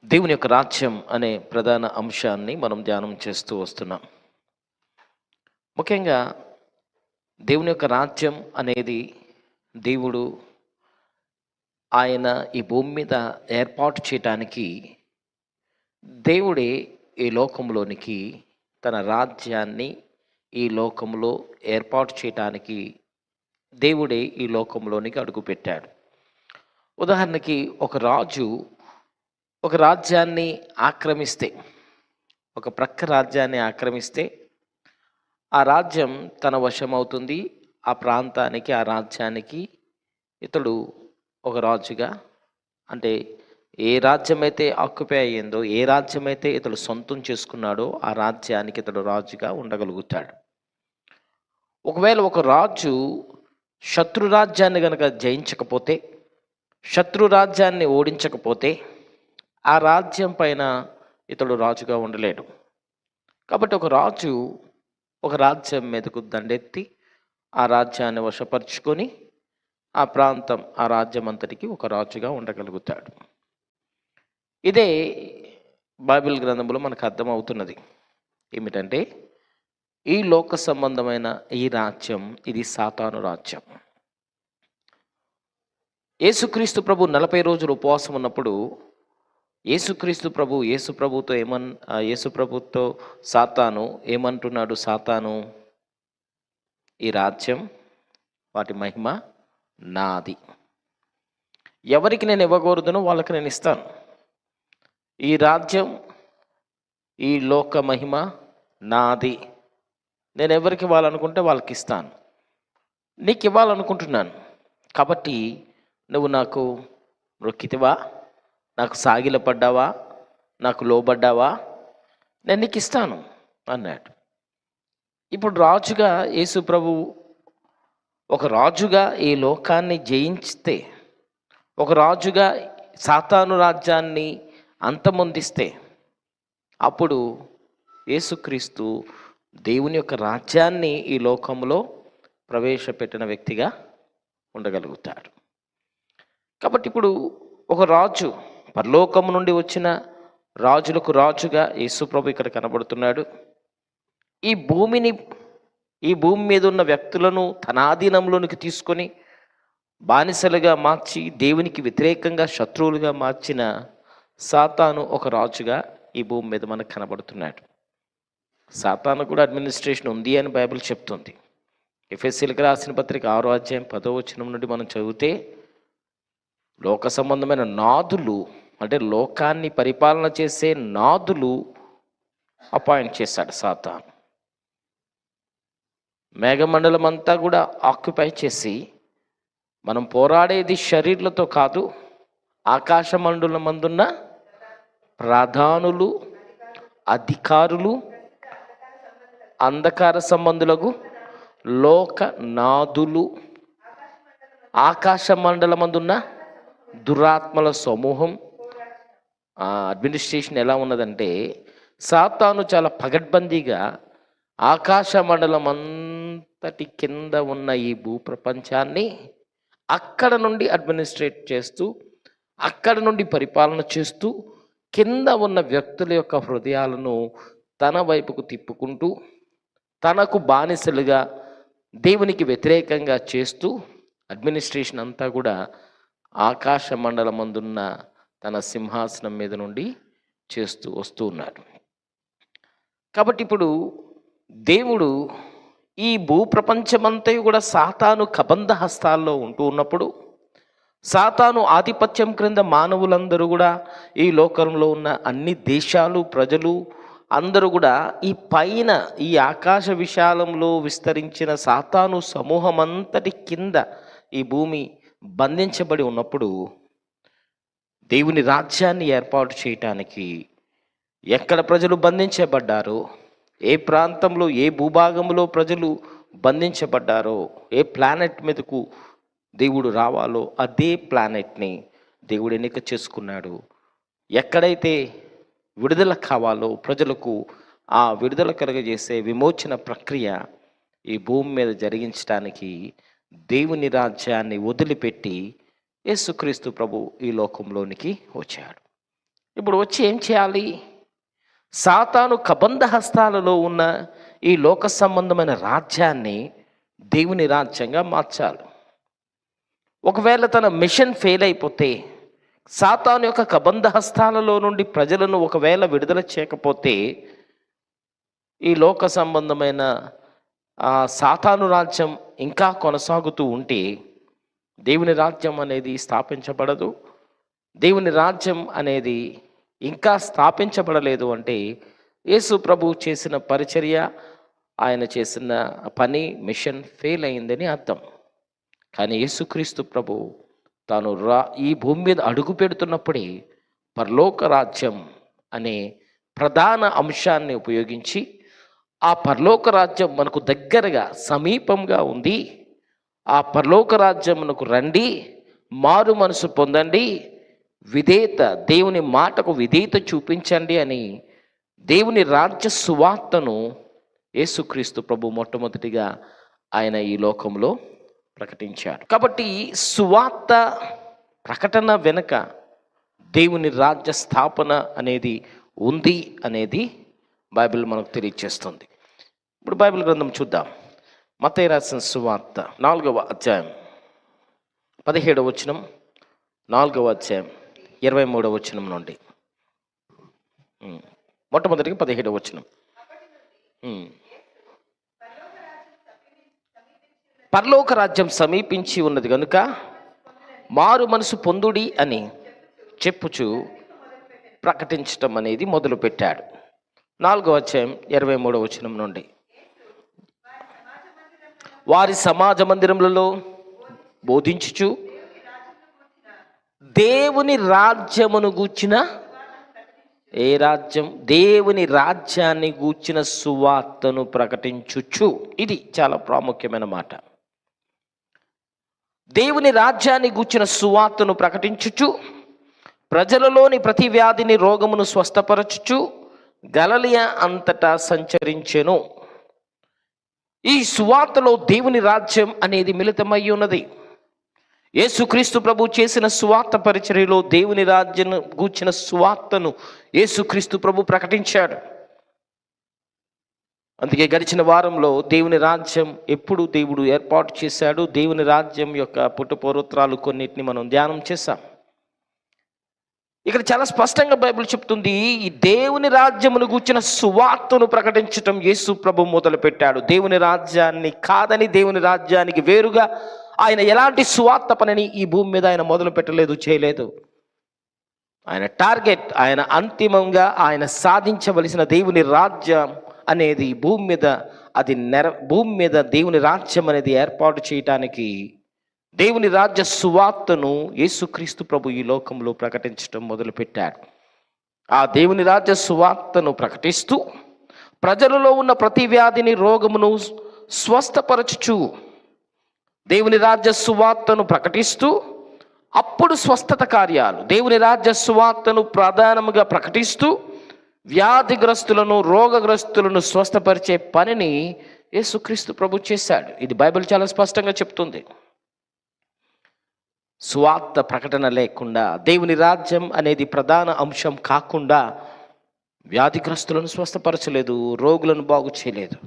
దేవుని యొక్క రాజ్యం అనే ప్రధాన అంశాన్ని మనం ధ్యానం చేస్తూ వస్తున్నాం. ముఖ్యంగా దేవుని యొక్క రాజ్యం అనేది దేవుడు ఆయన ఈ భూమి మీద ఏర్పాటు చేయటానికి దేవుడే ఈ లోకంలోనికి తన రాజ్యాన్ని ఈ లోకంలో ఏర్పాటు చేయటానికి దేవుడే ఈ లోకంలోనికి అడుగుపెట్టాడు. ఉదాహరణకి ఒక రాజు ఒక రాజ్యాన్ని ఆక్రమిస్తే, ఒక ప్రక్క రాజ్యాన్ని ఆక్రమిస్తే ఆ రాజ్యం తన వశం అవుతుంది. ఆ ప్రాంతానికి, ఆ రాజ్యానికి ఇతడు ఒక రాజుగా, అంటే ఏ రాజ్యమైతే ఆక్యుపై అయ్యిందో, ఏ రాజ్యమైతే ఇతడు సొంతం చేసుకున్నాడో ఆ రాజ్యానికి ఇతడు రాజుగా ఉండగలుగుతాడు. ఒకవేళ ఒక రాజు శత్రు రాజ్యాన్ని గనక జయించకపోతే, శత్రు రాజ్యాన్ని ఓడించకపోతే ఆ రాజ్యం పైన ఇతడు రాజుగా ఉండలేడు. కాబట్టి ఒక రాజు ఒక రాజ్యం మీదకు దండెత్తి ఆ రాజ్యాన్ని వశపరుచుకొని ఆ ప్రాంతం, ఆ రాజ్యం అంతటికి ఒక రాజుగా ఉండగలుగుతాడు. ఇదే బైబిల్ గ్రంథంలో మనకు అర్థమవుతున్నది. ఏమిటంటే ఈ లోక సంబంధమైన ఈ రాజ్యం, ఇది సాతాను రాజ్యం. యేసుక్రీస్తు ప్రభు 40 రోజులు ఉపవాసం ఉన్నప్పుడు యేసు ప్రభుతో సాతాను ఏమంటున్నాడు? సాతాను, ఈ రాజ్యం, వాటి మహిమ నాది. ఎవరికి నేను ఇవ్వకూడదునో వాళ్ళకి నేను ఇస్తాను. ఈ రాజ్యం, ఈ లోక మహిమ నాది. నేను ఎవరికి ఇవ్వాలనుకుంటే వాళ్ళకి ఇస్తాను. నీకు ఇవ్వాలనుకుంటున్నాను కాబట్టి నువ్వు నాకు మొక్కితివా, నాకు సాగిలపడ్డావా, నాకు లోబడ్డావా, నేను నీకు ఇస్తాను అన్నాడు. ఇప్పుడు రాజుగా యేసు ప్రభు ఒక రాజుగా ఈ లోకాన్ని జయించితే, ఒక రాజుగా సాతాను రాజ్యాన్ని అంతమొందిస్తే, అప్పుడు యేసుక్రీస్తు దేవుని యొక్క రాజ్యాన్ని ఈ లోకంలో ప్రవేశపెట్టిన వ్యక్తిగా ఉండగలుగుతాడు. కాబట్టి ఇప్పుడు ఒక రాజు, పరలోకము నుండి వచ్చిన రాజులకు రాజుగా యేసుప్రభు ఇక్కడ కనబడుతున్నాడు. ఈ భూమి మీద ఉన్న వ్యక్తులను తన ఆధీనంలోనికి తీసుకొని బానిసలుగా మార్చి దేవునికి వ్యతిరేకంగా శత్రువులుగా మార్చిన సాతాను ఒక రాజుగా ఈ భూమి మీద మనకు కనబడుతున్నాడు. సాతాను కూడా అడ్మినిస్ట్రేషన్ ఉంది అని బైబిల్ చెప్తుంది. ఎఫెసీయులకు రాసిన పత్రిక 6వ అధ్యాయం 10వ వచనం నుండి మనం చదివితే, లోక సంబంధమైన నాదులు, అంటే లోకాన్ని పరిపాలన చేసే నాదులు అపాయింట్ చేశాడు సాతాను. మేఘమండలం అంతా కూడా ఆక్యుపై చేసి, మనం పోరాడేది శరీరులతో కాదు, ఆకాశ మండలం మందున్న ప్రధానులు, అధికారులు, అంధకార సంబంధులకు లోక నాదులు, ఆకాశ మండలమందున్న దురాత్మల సమూహం. అడ్మినిస్ట్రేషన్ ఎలా ఉన్నదంటే, సాతాను చాలా పగడ్బందీగా ఆకాశ మండలం అంతటి కింద ఉన్న ఈ భూప్రపంచాన్ని అక్కడ నుండి అడ్మినిస్ట్రేట్ చేస్తూ, అక్కడ నుండి పరిపాలన చేస్తూ, కింద ఉన్న వ్యక్తుల యొక్క హృదయాలను తన వైపుకు తిప్పుకుంటూ, తనకు బానిసలుగా దేవునికి వ్యతిరేకంగా చేస్తూ, అడ్మినిస్ట్రేషన్ అంతా కూడా ఆకాశ మండలమందున్న తన సింహాసనం మీద నుండి చేస్తూ వస్తూ ఉన్నాడు. కాబట్టి ఇప్పుడు దేవుడు ఈ భూప్రపంచమంతా కూడా సాతాను కబంధ హస్తాల్లో ఉంటూ ఉన్నప్పుడు, సాతాను ఆధిపత్యం క్రింద మానవులందరూ కూడా, ఈ లోకంలో ఉన్న అన్ని దేశాలు, ప్రజలు అందరూ కూడా ఈ పైన, ఈ ఆకాశ విశాలంలో విస్తరించిన సాతాను సమూహం అంతటి కింద ఈ భూమి బంధించబడి ఉన్నప్పుడు, దేవుని రాజ్యాన్ని ఏర్పాటు చేయటానికి ఎక్కడ ప్రజలు బంధించబడ్డారో, ఏ ప్రాంతంలో, ఏ భూభాగంలో ప్రజలు బంధించబడ్డారో, ఏ ప్లానెట్ మీదకు దేవుడు రావాలో అదే ప్లానెట్ని దేవుడు ఎన్నిక చేసుకున్నాడు. ఎక్కడైతే విడుదల కావాలో ప్రజలకు, ఆ విడుదల కలుగజేసే విమోచన ప్రక్రియ ఈ భూమి మీద జరిగించడానికి దేవుని రాజ్యాన్ని వదిలిపెట్టి యేసుక్రీస్తు ప్రభు ఈ లోకంలోనికి వచ్చాడు. ఇప్పుడు వచ్చి ఏం చేయాలి? సాతాను కబంధ హస్తాలలో ఉన్న ఈ లోక సంబంధమైన రాజ్యాన్ని దేవుని రాజ్యంగా మార్చాలి. ఒకవేళ తన మిషన్ ఫెయిల్ అయిపోతే, సాతాను యొక్క కబంధ హస్తాలలో నుండి ప్రజలను ఒకవేళ విడుదల చేయకపోతే, ఈ లోక సంబంధమైన సాతాను రాజ్యం ఇంకా కొనసాగుతూ ఉంటే దేవుని రాజ్యం అనేది స్థాపించబడదు. దేవుని రాజ్యం అనేది ఇంకా స్థాపించబడలేదు అంటే యేసు ప్రభు చేసిన పరిచర్య, ఆయన చేసిన పని, మిషన్ ఫెయిల్ అయిందని అర్థం. కానీ యేసుక్రీస్తు ప్రభు తాను ఈ భూమి మీద అడుగు పెడుతున్నప్పుడే పరలోక రాజ్యం అనే ప్రధాన అంశాన్ని ఉపయోగించి, ఆ పరలోక రాజ్యం మనకు దగ్గరగా సమీపంగా ఉంది, ఆ పరలోక రాజ్యమునకు రండి, మారు మనసు పొందండి, విధేయత, దేవుని మాటకు విధేయత చూపించండి అని దేవుని రాజ్య సువార్తను యేసుక్రీస్తు ప్రభు మొట్టమొదటిగా ఆయన ఈ లోకంలో ప్రకటించాడు. కాబట్టి సువార్త ప్రకటన వెనుక దేవుని రాజ్య స్థాపన అనేది ఉంది అనేది బైబిల్ మనకు తెలియజేస్తుంది. ఇప్పుడు బైబిల్ గ్రంథం చూద్దాం. మత్తయి రాసిన సువార్త 4వ అధ్యాయం 17వ వచనం, 4వ అధ్యాయం 23వ వచనం నుండి మొట్టమొదటిగా 17వ వచనం. పరలోక రాజ్యం సమీపించి ఉన్నది కనుక మారు మనసు పొందుడి అని చెప్పుచు ప్రకటించటం అనేది మొదలుపెట్టాడు. 4వ అధ్యాయం 23వ వచనం నుండి, వారి సమాజ మందిరములలో బోధించుచు దేవుని రాజ్యమును గూర్చిన, ఏ రాజ్యం? దేవుని రాజ్యాన్ని గూర్చిన సువార్తను ప్రకటించుచు. ఇది చాలా ప్రాముఖ్యమైన మాట. దేవుని రాజ్యాన్ని గూర్చిన సువార్తను ప్రకటించుచు ప్రజలలోని ప్రతి వ్యాధిని, రోగమును స్వస్థపరచుచు గలిలయ అంతటా సంచరించెను. ఈ సువార్తలో దేవుని రాజ్యం అనేది మిళితమై ఉన్నది. యేసుక్రీస్తు ప్రభు చేసిన సువార్త పరిచర్యలో దేవుని రాజ్యం గూర్చిన సువార్తను యేసుక్రీస్తు ప్రభు ప్రకటించాడు. అందుకే గడిచిన వారంలో దేవుని రాజ్యం ఎప్పుడు దేవుడు ఏర్పాటు చేశాడు, దేవుని రాజ్యం యొక్క పుట్టుపూర్వత్రాలు కొన్నిటిని మనం ధ్యానం చేశాం. ఇక్కడ చాలా స్పష్టంగా బైబిల్ చెప్తుంది, ఈ దేవుని రాజ్యమును గూర్చిన సువార్తను ప్రకటించటం యేసు ప్రభు మొదలుపెట్టాడు. దేవుని రాజ్యాన్ని కాదని, దేవుని రాజ్యానికి వేరుగా ఆయన ఎలాంటి సువార్త పనిని ఈ భూమి మీద ఆయన మొదలు పెట్టలేదు, చేయలేదు. ఆయన టార్గెట్, ఆయన అంతిమంగా ఆయన సాధించవలసిన దేవుని రాజ్యం అనేది భూమి మీద, అది భూమి మీద దేవుని రాజ్యం అనేది ఏర్పాటు చేయటానికి దేవుని రాజ్య సువార్తను యేసుక్రీస్తు ప్రభు ఈ లోకంలో ప్రకటించడం మొదలుపెట్టాడు. ఆ దేవుని రాజ్య సువార్తను ప్రకటిస్తూ ప్రజలలో ఉన్న ప్రతి వ్యాధిని, రోగమును స్వస్థపరచుచు, దేవుని రాజ్య సువార్తను ప్రకటిస్తూ అప్పుడు స్వస్థత కార్యాలు, దేవుని రాజ్య సువార్తను ప్రధానముగా ప్రకటిస్తూ వ్యాధిగ్రస్తులను, రోగగ్రస్తులను స్వస్థపరిచే పనిని యేసుక్రీస్తు ప్రభు చేశాడు. ఇది బైబిల్ చాలా స్పష్టంగా చెప్తుంది. సువార్త ప్రకటన లేకుండా, దేవుని రాజ్యం అనేది ప్రధాన అంశం కాకుండా వ్యాధిగ్రస్తులను స్వస్థపరచలేదు, రోగులను బాగు చేయలేదు.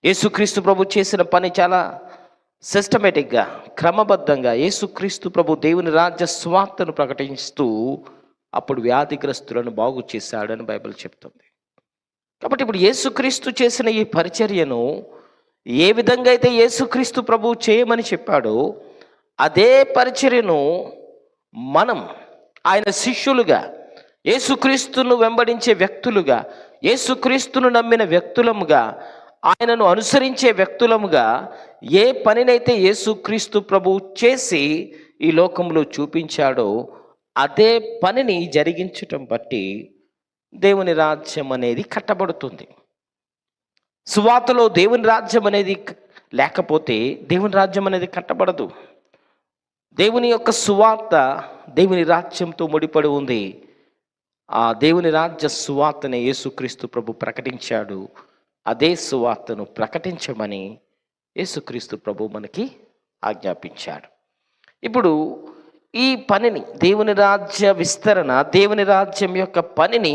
యేసుక్రీస్తు ప్రభు చేసిన పని చాలా సిస్టమేటిక్గా, క్రమబద్ధంగా యేసుక్రీస్తు ప్రభు దేవుని రాజ్య సువార్తను ప్రకటిస్తూ అప్పుడు వ్యాధిగ్రస్తులను బాగు చేశాడని బైబిల్ చెప్తుంది. కాబట్టి ఇప్పుడు యేసుక్రీస్తు చేసిన ఈ పరిచర్యను ఏ విధంగా అయితే యేసుక్రీస్తు ప్రభు చేయమని చెప్పాడో అదే పరిచర్యను మనం ఆయన శిష్యులుగా, యేసుక్రీస్తును వెంబడించే వ్యక్తులుగా, యేసుక్రీస్తును నమ్మిన వ్యక్తులముగా, ఆయనను అనుసరించే వ్యక్తులముగా ఏ పనినైతే యేసుక్రీస్తు ప్రభు చేసి ఈ లోకంలో చూపించాడో అదే పనిని జరిగించటం బట్టి దేవుని రాజ్యం అనేది కట్టబడుతుంది. సువార్తలో దేవుని రాజ్యం అనేది లేకపోతే దేవుని రాజ్యం అనేది కట్టబడదు. దేవుని యొక్క సువార్త దేవుని రాజ్యంతో ముడిపడి ఉంది. ఆ దేవుని రాజ్య సువార్తనే యేసుక్రీస్తు ప్రభు ప్రకటించాడు. అదే సువార్తను ప్రకటించమని యేసుక్రీస్తు ప్రభు మనకి ఆజ్ఞాపించాడు. ఇప్పుడు ఈ పనిని, దేవుని రాజ్య విస్తరణ, దేవుని రాజ్యం యొక్క పనిని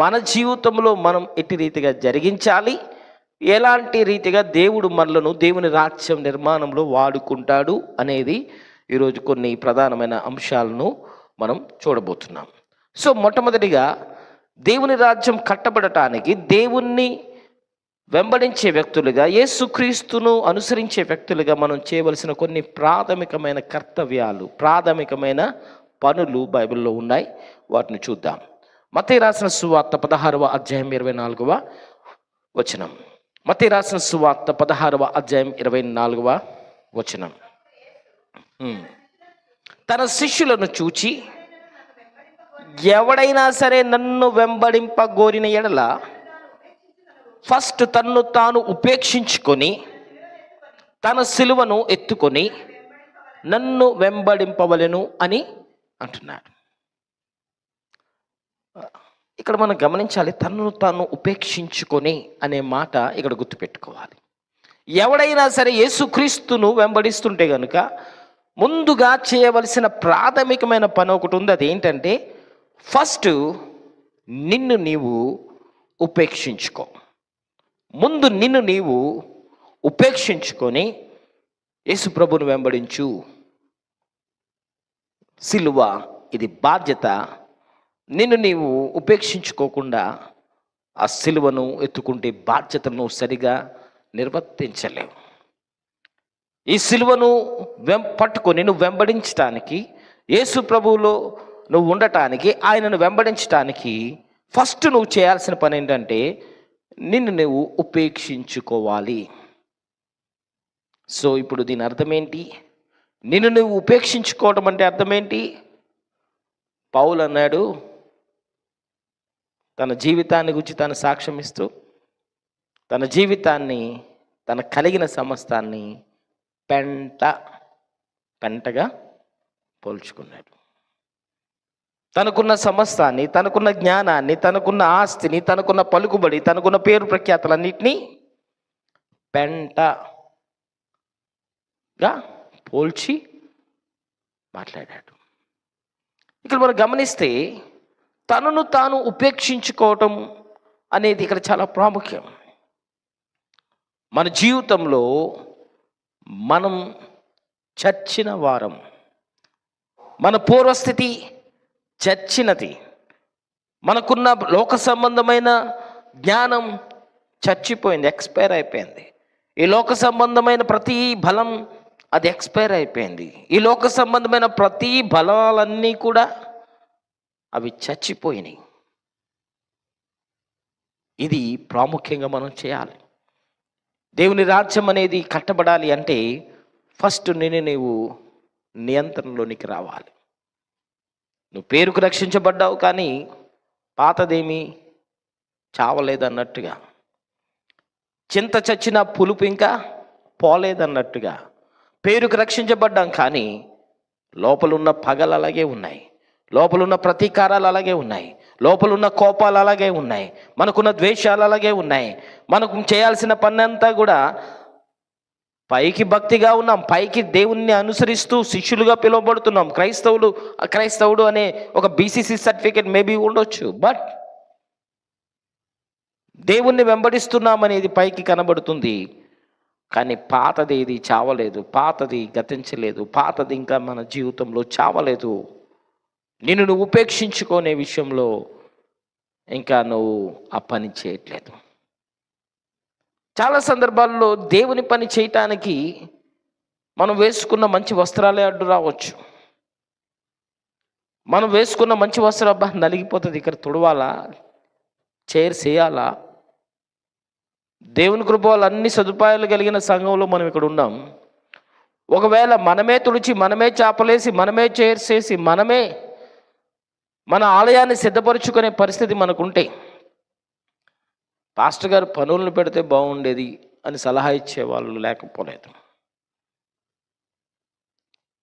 మన జీవితంలో మనం ఎట్టి రీతిగా జరిగించాలి, ఎలాంటి రీతిగా దేవుడు మనలను దేవుని రాజ్యం నిర్మాణంలో వాడుకుంటాడు అనేది ఈరోజు కొన్ని ప్రధానమైన అంశాలను మనం చూడబోతున్నాం. సో మొట్టమొదటిగా దేవుని రాజ్యం కట్టబడటానికి దేవుణ్ణి వెంబడించే వ్యక్తులుగా, యేసుక్రీస్తును అనుసరించే వ్యక్తులుగా మనం చేయవలసిన కొన్ని ప్రాథమికమైన కర్తవ్యాలు, ప్రాథమికమైన పనులు బైబిల్లో ఉన్నాయి. వాటిని చూద్దాం. మత్తయి రాసిన సువార్త 16వ అధ్యాయం 24వ వచనం. మత్తయి రాసిన సువార్త 16వ అధ్యాయం 24వ వచనం. తన శిష్యులను చూచి, ఎవడైనా సరే నన్ను వెంబడింపగోరిన ఎడల ఫస్ట్ తన్ను తాను ఉపేక్షించుకొని తన సిలువను ఎత్తుకొని నన్ను వెంబడింపవలెను అని అంటున్నాడు. ఇక్కడ మనం గమనించాలి, తన్ను తాను ఉపేక్షించుకొని అనే మాట ఇక్కడ గుర్తుపెట్టుకోవాలి. ఎవడైనా సరే యేసుక్రీస్తును వెంబడిస్తుంటే కనుక ముందుగా చేయవలసిన ప్రాథమికమైన పని ఒకటి ఉంది. అది ఏంటంటే, ఫస్ట్ నిన్ను నీవు ఉపేక్షించుకో. ముందు నిన్ను నీవు ఉపేక్షించుకొని యేసు ప్రభువును వెంబడించు. సిలువ ఇది బాధ్యత. నిన్ను నీవు ఉపేక్షించుకోకుండా ఆ సిలువను ఎత్తుకుంటే బాధ్యతను సరిగా నిర్వర్తించలేవు. ఈ సిలువను పట్టుకొని నువ్వు వెంబడించటానికి, యేసు ప్రభువులో నువ్వు ఉండటానికి, ఆయనను వెంబడించటానికి ఫస్ట్ నువ్వు చేయాల్సిన పని ఏంటంటే, నిన్ను నువ్వు ఉపేక్షించుకోవాలి. సో ఇప్పుడు దీని అర్థం ఏంటి? నిన్ను నువ్వు ఉపేక్షించుకోవడం అంటే అర్థం ఏంటి? పౌలు అన్నాడు, తన జీవితాన్ని గురించి తను సాక్ష్యం ఇస్తూ, తన జీవితాన్ని, తన కలిగిన సమస్తాన్ని పెంటగా పోల్చుకున్నాడు. తనకున్న సమస్తాన్ని, తనకున్న జ్ఞానాన్ని, తనకున్న ఆస్తిని, తనకున్న పలుకుబడి, తనకున్న పేరు ప్రఖ్యాతలన్నింటినీ పెంటగా పోల్చి మాట్లాడాడు. ఇక్కడ మనం గమనిస్తే తనను తాను ఉపేక్షించుకోవటం అనేది ఇక్కడ చాలా ప్రాముఖ్యం. మన జీవితంలో మనం చచ్చిన వారం, మన పూర్వస్థితి చచ్చినది, మనకున్న లోక సంబంధమైన జ్ఞానం చచ్చిపోయింది, ఎక్స్పైర్ అయిపోయింది. ఈ లోక సంబంధమైన ప్రతి బలం అది ఎక్స్పైర్ అయిపోయింది. ఈ లోక సంబంధమైన ప్రతి బలాలన్నీ కూడా అవి చచ్చిపోయినాయి. ఇది ప్రాముఖ్యంగా మనం చేయాలి. దేవుని రాజ్యం అనేది కట్టబడాలి అంటే ఫస్ట్ నీవు నియంత్రణలోనికి రావాలి. నువ్వు పేరుకు రక్షించబడ్డావు కానీ పాతదేమీ చావలేదన్నట్టుగా, చింత చచ్చిన పులుపు ఇంకా పోలేదన్నట్టుగా పేరుకు రక్షించబడ్డాం కానీ లోపలున్న పగలు అలాగే ఉన్నాయి, లోపలున్న ప్రతీకారాలు అలాగే ఉన్నాయి, లోపలున్న కోపాలు అలాగే ఉన్నాయి, మనకున్న ద్వేషాలు అలాగే ఉన్నాయి. మనకు చేయాల్సిన పని అంతా కూడా పైకి భక్తిగా ఉన్నాం, పైకి దేవుణ్ణి అనుసరిస్తూ శిష్యులుగా పిలువబడుతున్నాం, క్రైస్తవుడు అనే ఒక బీసీసీ సర్టిఫికేట్ మేబీ ఉండొచ్చు. బట్ దేవుణ్ణి వెంబడిస్తున్నాం అనేది పైకి కనబడుతుంది కానీ పాతది ఏది చావలేదు, పాతది గతించలేదు, పాతది ఇంకా మన జీవితంలో చావలేదు. నిన్ను నువ్వు ఉపేక్షించుకునే విషయంలో ఇంకా నువ్వు ఆ పని చేయట్లేదు. చాలా సందర్భాల్లో దేవుని పని చేయటానికి మనం వేసుకున్న మంచి వస్త్రాలే అడ్డు రావచ్చు. మనం వేసుకున్న మంచి వస్త్రం అబ్బా నలిగిపోతుంది, ఇక్కడ తుడవాలా, చైర్స్ వేయాలా. దేవుని కృప వల్ల అన్ని సదుపాయాలు కలిగిన సంఘంలో మనం ఇక్కడ ఉన్నాం. ఒకవేళ మనమే తుడిచి, మనమే చాపలేసి, మనమే చైర్స్ వేసి, మనమే మన ఆలయాన్ని సిద్ధపరుచుకునే పరిస్థితి మనకుంటే, పాస్టర్ గారు పనులను పెడితే బాగుండేది అని సలహా ఇచ్చేవాళ్ళు లేకపోలేదు.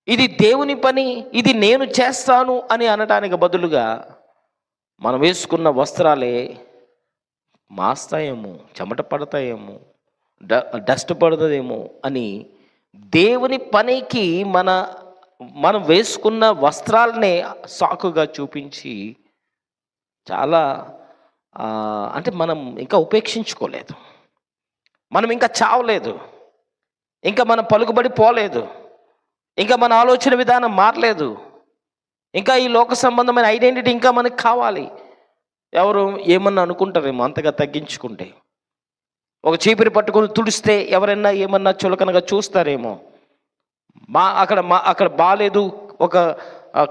ఇది దేవుని పని, ఇది నేను చేస్తాను అని అనటానికి బదులుగా మనం వేసుకున్న వస్త్రాలే మాస్తాయేమో, చెమట పడతాయేమో, డస్ట్ పడుతుందేమో అని దేవుని పనికి మన మనం వేసుకున్న వస్త్రాలనే సాకుగా చూపించి చాలా అంటే మనం ఇంకా ఉపేక్షించుకోలేదు, మనం ఇంకా చావలేదు, ఇంకా మనం పలుకుబడి పోలేదు, ఇంకా మన ఆలోచన విధానం మారలేదు, ఇంకా ఈ లోక సంబంధమైన ఐడెంటిటీ ఇంకా మనకు కావాలి. ఎవరు ఏమన్నా అనుకుంటారేమో అంతగా తగ్గించుకుంటే. ఒక చీపిరి పట్టుకొని తుడిస్తే ఎవరైనా ఏమన్నా చులకనగా చూస్తారేమో. అక్కడ బాలేదు, ఒక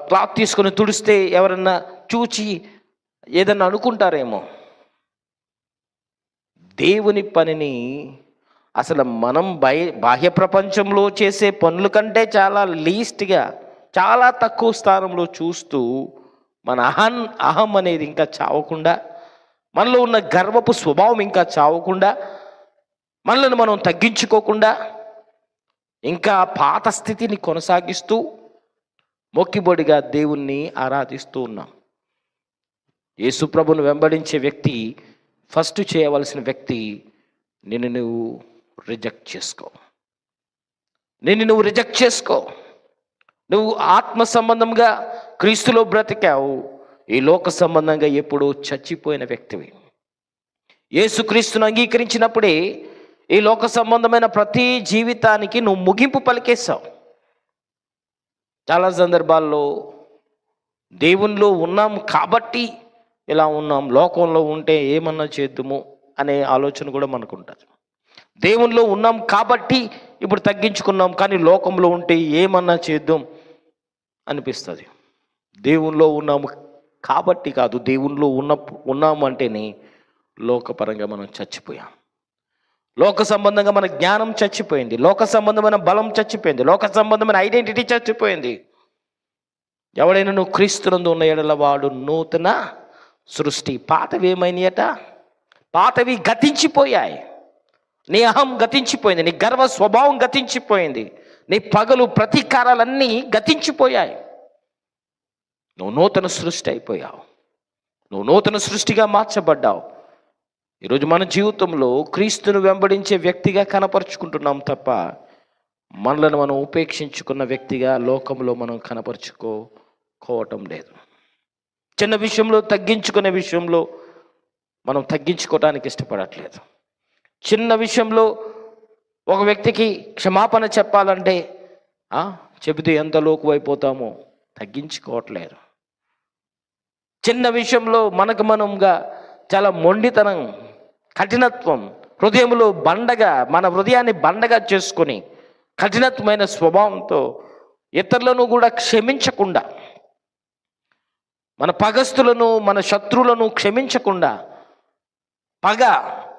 క్లాత్ తీసుకొని తుడిస్తే ఎవరన్నా చూచి ఏదన్నా అనుకుంటారేమో. దేవుని పనిని అసలు మనం బాహ్య ప్రపంచంలో చేసే పనుల కంటే చాలా లీస్ట్గా, చాలా తక్కువ స్థానంలో చూస్తూ మన అహం అనేది ఇంకా చావకుండా, మనలో ఉన్న గర్వపు స్వభావం ఇంకా చావకుండా, మనల్ని మనం తగ్గించుకోకుండా ఇంకా పాత స్థితిని కొనసాగిస్తూ మొక్కిబొడిగా దేవుణ్ణి ఆరాధిస్తూ ఉన్నాం. యేసుప్రభుని వెంబడించే వ్యక్తి ఫస్ట్ చేయవలసిన వ్యక్తి, నిన్ను నువ్వు రిజెక్ట్ చేసుకో. నిన్ను నువ్వు రిజెక్ట్ చేసుకో. నువ్వు ఆత్మ సంబంధంగా క్రీస్తులో బ్రతికావు, ఈ లోక సంబంధంగా ఎప్పుడూ చచ్చిపోయిన వ్యక్తివి. యేసుక్రీస్తును అంగీకరించినప్పుడే ఈ లోక సంబంధమైన ప్రతి జీవితానికి నువ్వు ముగింపు పలికేశావు. చాలా సందర్భాల్లో దేవునిలో ఉన్నాం కాబట్టి ఇలా ఉన్నాం, లోకంలో ఉంటే ఏమన్నా చేద్దుము అనే ఆలోచన కూడా మనకు ఉంటుంది. దేవునిలో ఉన్నాం కాబట్టి ఇప్పుడు తగ్గించుకున్నాం, కానీ లోకంలో ఉంటే ఏమన్నా చేద్దాం అనిపిస్తుంది. దేవునిలో ఉన్నాము కాబట్టి కాదు, దేవునిలో ఉన్నాము అంటేనే లోకపరంగా మనం చచ్చిపోయాం. లోక సంబంధంగా మన జ్ఞానం చచ్చిపోయింది, లోక సంబంధమైన బలం చచ్చిపోయింది, లోక సంబంధమైన ఐడెంటిటీ చచ్చిపోయింది. ఎవడైనా నువ్వు క్రీస్తునందు ఉన్న ఎడల వాడు నూతన సృష్టి. పాతవి ఏమైనాయట? పాతవి గతించిపోయాయి. నీ అహం గతించిపోయింది, నీ గర్వ స్వభావం గతించిపోయింది, నీ పగలు ప్రతీకారాలన్నీ గతించిపోయాయి. నువ్వు నూతన సృష్టి అయిపోయావు, నువ్వు నూతన సృష్టిగా మార్చబడ్డావు. ఈరోజు మన జీవితంలో క్రీస్తును వెంబడించే వ్యక్తిగా కనపరుచుకుంటున్నాం తప్ప మనలను మనం ఉపేక్షించుకున్న వ్యక్తిగా లోకంలో మనం కనపరుచుకోవటం లేదు. చిన్న విషయంలో తగ్గించుకునే విషయంలో మనం తగ్గించుకోవటానికి ఇష్టపడట్లేదు. చిన్న విషయంలో ఒక వ్యక్తికి క్షమాపణ చెప్పాలంటే చెబితే ఎంత లోకువైపోతామో తగ్గించుకోవట్లేదు. చిన్న విషయంలో మనకు మనంగా చాలా మొండితనం, కఠినత్వం, హృదయంలో బండగా, మన హృదయాన్ని బండగా చేసుకొని కఠినత్వమైన స్వభావంతో ఇతరులను కూడా క్షమించకుండా, మన పగస్తులను, మన శత్రువులను క్షమించకుండా, పగ,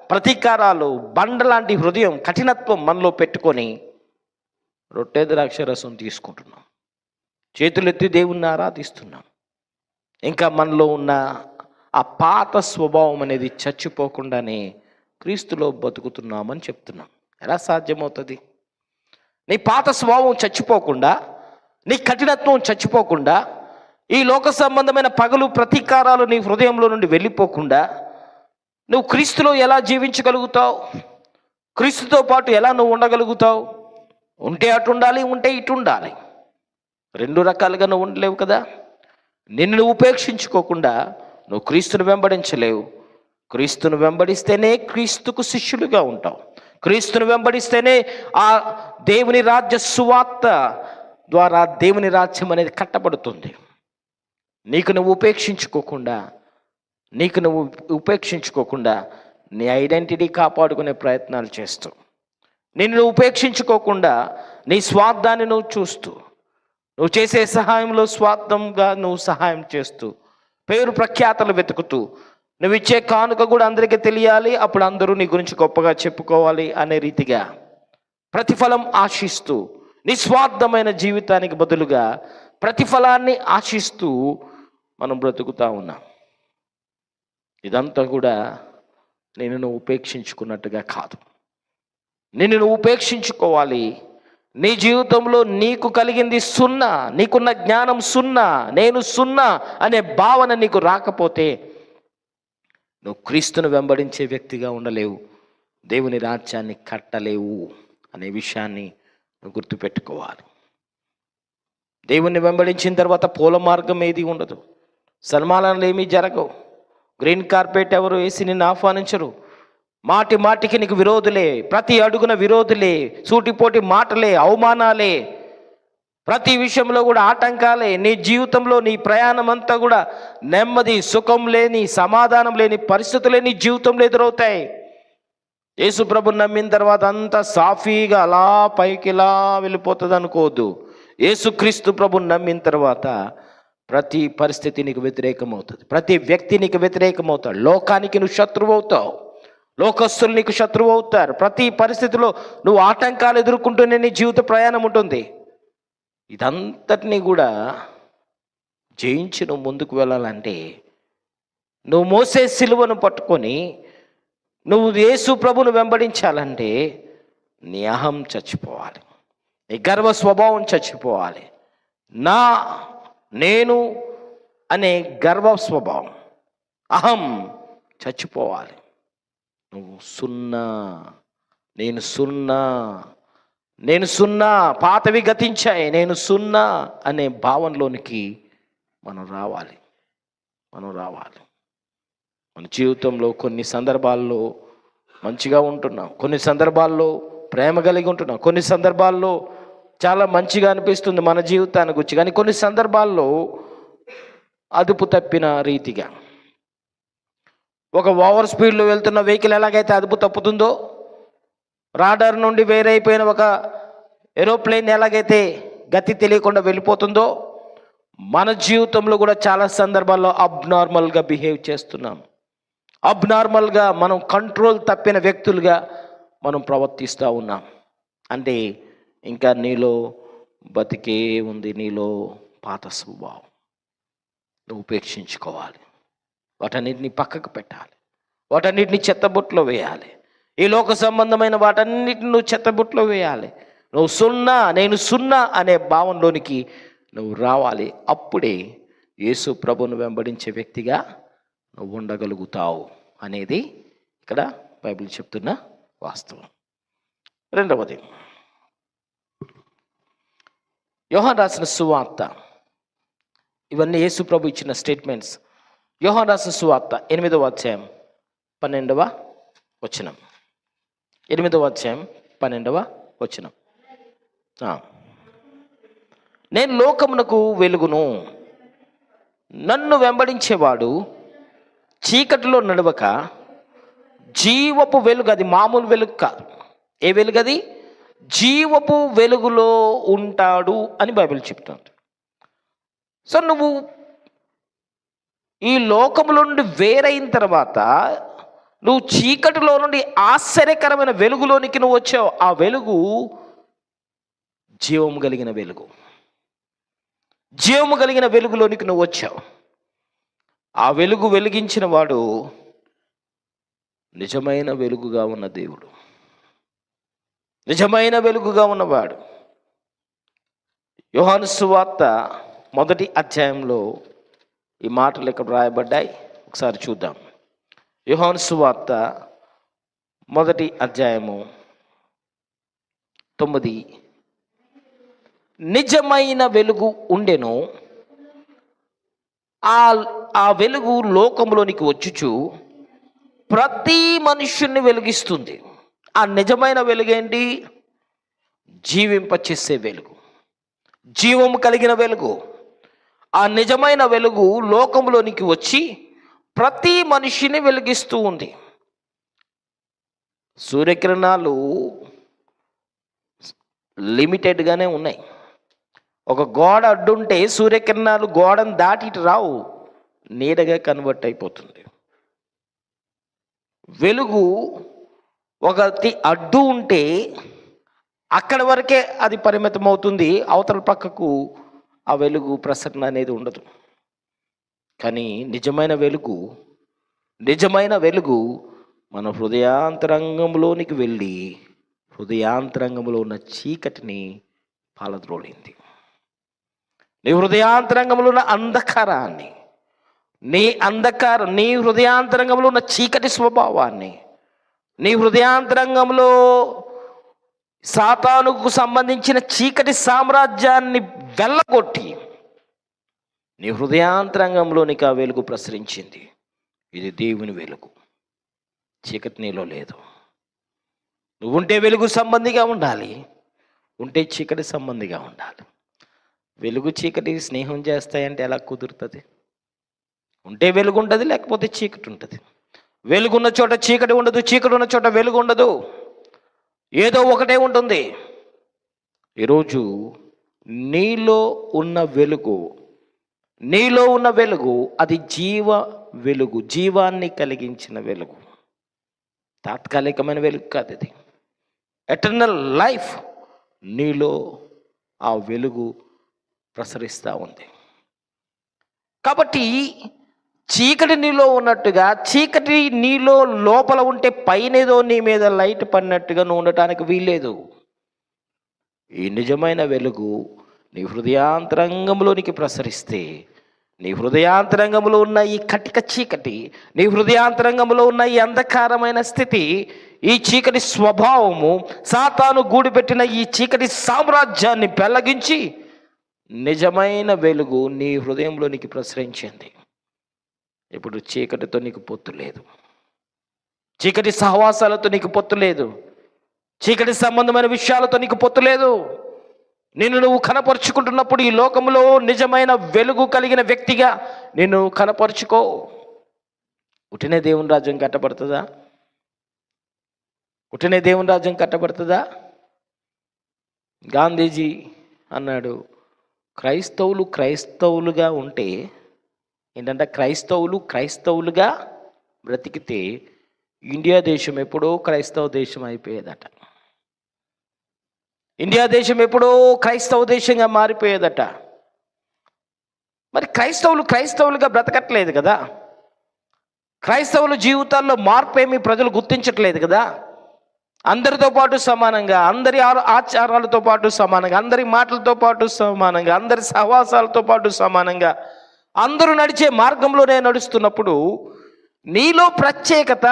ప్రతీకారాలు, బండలాంటి హృదయం, కఠినత్వం మనలో పెట్టుకొని రొట్టె ద్రాక్షరసం తీసుకుంటున్నాం, చేతులెత్తి దేవుణ్ణి ఆరాధిస్తున్నాం. ఇంకా మనలో ఉన్న ఆ పాత స్వభావం అనేది చచ్చిపోకుండానే క్రీస్తులో బతుకుతున్నామని చెప్తున్నాం. ఎలా సాధ్యమవుతుంది? నీ పాత స్వభావం చచ్చిపోకుండా, నీ కఠినత్వం చచ్చిపోకుండా, ఈ లోక సంబంధమైన పగలు ప్రతీకారాలు నీ హృదయంలో నుండి వెళ్ళిపోకుండా నువ్వు క్రీస్తులో ఎలా జీవించగలుగుతావు? క్రీస్తుతో పాటు ఎలా నువ్వు ఉండగలుగుతావు? ఉంటే అటు ఉండాలి, ఉంటే ఇటు ఉండాలి. రెండు రకాలుగా నువ్వు ఉండలేవు కదా. నిన్ను నువ్వు ఉపేక్షించుకోకుండా నువ్వు క్రీస్తును వెంబడించలేవు. క్రీస్తును వెంబడిస్తేనే క్రీస్తుకు శిష్యులుగా ఉంటావు. క్రీస్తును వెంబడిస్తేనే ఆ దేవుని రాజ్య సువార్త ద్వారా దేవుని రాజ్యం అనేది కట్టబడుతుంది. నీకు నువ్వు ఉపేక్షించుకోకుండా నీ ఐడెంటిటీ కాపాడుకునే ప్రయత్నాలు చేస్తూ, నిన్ను ఉపేక్షించుకోకుండా నీ స్వార్థాన్ని నువ్వు చూస్తూ, నువ్వు చేసే సహాయంలో స్వార్థంగా నువ్వు సహాయం చేస్తూ, పేరు ప్రఖ్యాతలు వెతుకుతూ, నువ్వు ఇచ్చే కానుక కూడా అందరికీ తెలియాలి, అప్పుడు అందరూ నీ గురించి గొప్పగా చెప్పుకోవాలి అనే రీతిగా ప్రతిఫలం ఆశిస్తూ, నిస్వార్థమైన జీవితానికి బదులుగా ప్రతిఫలాన్ని ఆశిస్తూ మనం బ్రతుకుతా ఉన్నాం. ఇదంతా కూడా నేను నువ్వు ఉపేక్షించుకున్నట్టుగా కాదు. నిన్ను నువ్వు ఉపేక్షించుకోవాలి. నీ జీవితంలో నీకు కలిగింది సున్నా, నీకున్న జ్ఞానం సున్నా, నేను సున్నా అనే భావన నీకు రాకపోతే నువ్వు క్రీస్తును వెంబడించే వ్యక్తిగా ఉండలేవు, దేవుని రాజ్యాన్ని కట్టలేవు అనే విషయాన్ని నువ్వు గుర్తుపెట్టుకోవాలి. దేవుణ్ణి వెంబడించిన తర్వాత పూల మార్గం ఏది ఉండదు, సన్మానాలు ఏమీ జరగవు, గ్రీన్ కార్పెట్ ఎవరు వేసి నిన్ను ఆహ్వానించరు. మాటి మాటికి నీకు విరోధులే, ప్రతి అడుగున విరోధులే, సూటిపోటి మాటలే, అవమానాలే, ప్రతి విషయంలో కూడా ఆటంకాలే. నీ జీవితంలో నీ ప్రయాణం అంతా కూడా నెమ్మది, సుఖం లేని, సమాధానం లేని పరిస్థితులే నీ జీవితంలో ఎదురవుతాయి. యేసు ప్రభుని నమ్మిన తర్వాత అంతా సాఫీగా అలా పైకి ఇలా వెళ్ళిపోతుంది అనుకోవద్దు. యేసుక్రీస్తు ప్రభుని నమ్మిన తర్వాత ప్రతి పరిస్థితి నీకు వ్యతిరేకమవుతుంది, ప్రతి వ్యక్తి నీకు వ్యతిరేకమవుతాడు. లోకానికి నువ్వు శత్రువు అవుతావు, లోకస్తులు నీకు శత్రువు అవుతారు. ప్రతి పరిస్థితిలో నువ్వు ఆటంకాలు ఎదుర్కొంటూనే నీ జీవిత ప్రయాణం ఉంటుంది. ఇదంతటినీ కూడా జయించి నువ్వు ముందుకు వెళ్ళాలంటే నువ్వు మోసే సిలువను పట్టుకొని నువ్వు యేసు ప్రభును వెంబడించాలంటే నీ అహం చచ్చిపోవాలి, నీ గర్వ స్వభావం చచ్చిపోవాలి. నేను అనే గర్వ స్వభావం, అహం చచ్చిపోవాలి. నువ్వు సున్నా, నేను సున్నా, పాతవి గతించాయి, నేను సున్నా అనే భావనలోనికి మనం రావాలి. మన జీవితంలో కొన్ని సందర్భాల్లో మంచిగా ఉంటున్నాం, కొన్ని సందర్భాల్లో ప్రేమ కలిగి ఉంటున్నాం, కొన్ని సందర్భాల్లో చాలా మంచిగా అనిపిస్తుంది మన జీవితాన్ని గురించి. కానీ కొన్ని సందర్భాల్లో అదుపు తప్పిన రీతిగా, ఒక ఓవర్ స్పీడ్లో వెళ్తున్న వెహికల్ ఎలాగైతే అదుపు తప్పుతుందో, రాడార్ నుండి వేరైపోయిన ఒక ఏరోప్లేన్ ఎలాగైతే గతి తెలియకుండా వెళ్ళిపోతుందో, మన జీవితంలో కూడా చాలా సందర్భాల్లో అబ్నార్మల్గా బిహేవ్ చేస్తున్నాం. అబ్నార్మల్గా మనం కంట్రోల్ తప్పిన వ్యక్తులుగా మనం ప్రవర్తిస్తూ ఉన్నాం. అంటే ఇంకా నీలో బతికే ఉంది, నీలో పాత స్వభావం. నువ్వు ఉపేక్షించుకోవాలి, వాటన్నిటిని పక్కకు పెట్టాలి, వాటన్నిటిని చెత్తబుట్టలో వేయాలి. ఈ లోక సంబంధమైన వాటన్నిటిని నువ్వు చెత్తబుట్టలో వేయాలి. నేను సున్నా అనే భావంలోనికి నువ్వు రావాలి. అప్పుడే యేసు ప్రభువును వెంబడించే వ్యక్తిగా నువ్వు ఉండగలుగుతావు అనేది ఇక్కడ బైబిల్ చెప్తున్న వాస్తవం. రెండవది, యోహాను రాసిన సువార్త. ఇవన్నీ యేసు ప్రభు ఇచ్చిన స్టేట్మెంట్స్. యోహాను రాసిన సువార్త 8వ అధ్యాయం 12వ వచనం. 8వ అధ్యాయం 12వ వచనం. నేను లోకమునకు వెలుగును, నన్ను వెంబడించేవాడు చీకటిలో నడవక జీవపు వెలుగు, అది మామూలు వెలుగు కాదు, ఏ వెలుగు అది? జీవపు వెలుగులో ఉంటాడు అని బైబిల్ చెప్తుంది. సో నువ్వు ఈ లోకములో నుండి వేరైన తర్వాత నువ్వు చీకటిలో నుండి ఆశ్చర్యకరమైన వెలుగులోనికి నువ్వు వచ్చావు. ఆ వెలుగు జీవము కలిగిన వెలుగు, జీవము కలిగిన వెలుగులోనికి నువ్వు వచ్చావు. ఆ వెలుగు వెలిగించిన వాడు నిజమైన వెలుగుగా ఉన్న దేవుడు, నిజమైన వెలుగుగా ఉన్నవాడు. యోహాను సువార్త 1వ అధ్యాయంలో ఈ మాటలు ఇక్కడ రాయబడ్డాయి, ఒకసారి చూద్దాం. యోహాను సువార్త 1వ అధ్యాయము 9. నిజమైన వెలుగు ఉండెను, ఆ వెలుగు లోకంలోనికి వచ్చుచు ప్రతి మనుష్యుని వెలిగిస్తుంది. ఆ నిజమైన వెలుగేంటి? జీవింపచేసే వెలుగు, జీవము కలిగిన వెలుగు. ఆ నిజమైన వెలుగు లోకంలోనికి వచ్చి ప్రతి మనిషిని వెలిగిస్తూ ఉంది. సూర్యకిరణాలు లిమిటెడ్గానే ఉన్నాయి. ఒక గోడ అడ్డుంటే సూర్యకిరణాలు గోడను దాటి రావు, నీడగా కన్వర్ట్ అయిపోతుంది. వెలుగు ఒకటి అడ్డు ఉంటే అక్కడ వరకే అది పరిమితం అవుతుంది, అవతల పక్కకు ఆ వెలుగు ప్రసరణ అనేది ఉండదు. కానీ నిజమైన వెలుగు మన హృదయాంతరంగంలోనికి వెళ్ళి హృదయాంతరంగంలో ఉన్న చీకటిని పాలద్రోలింది. నీ హృదయాంతరంగంలో ఉన్న అంధకారాన్ని, నీ హృదయాంతరంగంలో ఉన్న చీకటి స్వభావాన్ని, నీ హృదయాంతరంగంలో సాతానుకు సంబంధించిన చీకటి సామ్రాజ్యాన్ని వెళ్ళగొట్టి నీ హృదయాంతరంగంలోనికి ఆ వెలుగు ప్రసరించింది. ఇది దేవుని వెలుగు. చీకటి నీలో లేదు. నువ్వుంటే వెలుగు సంబంధిగా ఉండాలి, ఉంటే చీకటి సంబంధిగా ఉండాలి. వెలుగు చీకటి స్నేహం చేస్తాయంటే ఎలా కుదురుతుంది? ఉంటే వెలుగు ఉంటుంది, లేకపోతే చీకటి ఉంటుంది. వెలుగున్న చోట చీకటి ఉండదు, చీకటి ఉన్న చోట వెలుగు ఉండదు. ఏదో ఒకటే ఉంటుంది. ఈరోజు నీలో ఉన్న వెలుగు అది జీవ వెలుగు, జీవాన్ని కలిగించిన వెలుగు. తాత్కాలికమైన వెలుగు కాదు, ఇది ఎటర్నల్ లైఫ్. నీలో ఆ వెలుగు ప్రసరిస్తూ ఉంది. కాబట్టి చీకటి నీలో ఉన్నట్టుగా, చీకటి నీలో లోపల ఉంటే పైనేదో నీ మీద లైట్ పడినట్టుగా నువ్వు ఉండటానికి వీల్లేదు. ఈ నిజమైన వెలుగు నీ హృదయాంతరంగంలోనికి ప్రసరిస్తే, నీ హృదయాంతరంగంలో ఉన్న ఈ కటిక చీకటి, నీ హృదయాంతరంగంలో ఉన్న ఈ అంధకారమైన స్థితి, ఈ చీకటి స్వభావము, సాతాను గూడుపెట్టిన ఈ చీకటి సామ్రాజ్యాన్ని పెళ్లగించి నిజమైన వెలుగు నీ హృదయంలోనికి ప్రసరించింది. ఇప్పుడు చీకటితో నీకు పొత్తు లేదు, చీకటి సహవాసాలతో నీకు పొత్తు లేదు, చీకటి సంబంధమైన విషయాలతో నీకు పొత్తు లేదు. నిన్ను నువ్వు కనపరుచుకుంటున్నప్పుడు ఈ లోకంలో నిజమైన వెలుగు కలిగిన వ్యక్తిగా నిన్ను కనపరుచుకో. ఉట్టినే దేవుని రాజ్యం కట్టబడుతుందా? ఉట్టినే దేవుని రాజ్యం కట్టబడుతుందా? గాంధీజీ అన్నాడు, క్రైస్తవులుగా ఉంటే ఏంటంటే, క్రైస్తవులుగా బ్రతికితే ఇండియా దేశం ఎప్పుడో క్రైస్తవ దేశం అయిపోయేదట. ఇండియా దేశం ఎప్పుడో క్రైస్తవ దేశంగా మారిపోయేదట. మరి క్రైస్తవులుగా బ్రతకట్లేదు కదా. క్రైస్తవుల జీవితాల్లో మార్పు ఏమి ప్రజలు గుర్తించట్లేదు కదా. అందరితో పాటు సమానంగా, అందరి ఆచారాలతో పాటు సమానంగా, అందరి మాటలతో పాటు సమానంగా, అందరి సహవాసాలతో పాటు సమానంగా అందరూ నడిచే మార్గంలోనే నడుస్తున్నప్పుడు నీలో ప్రత్యేకత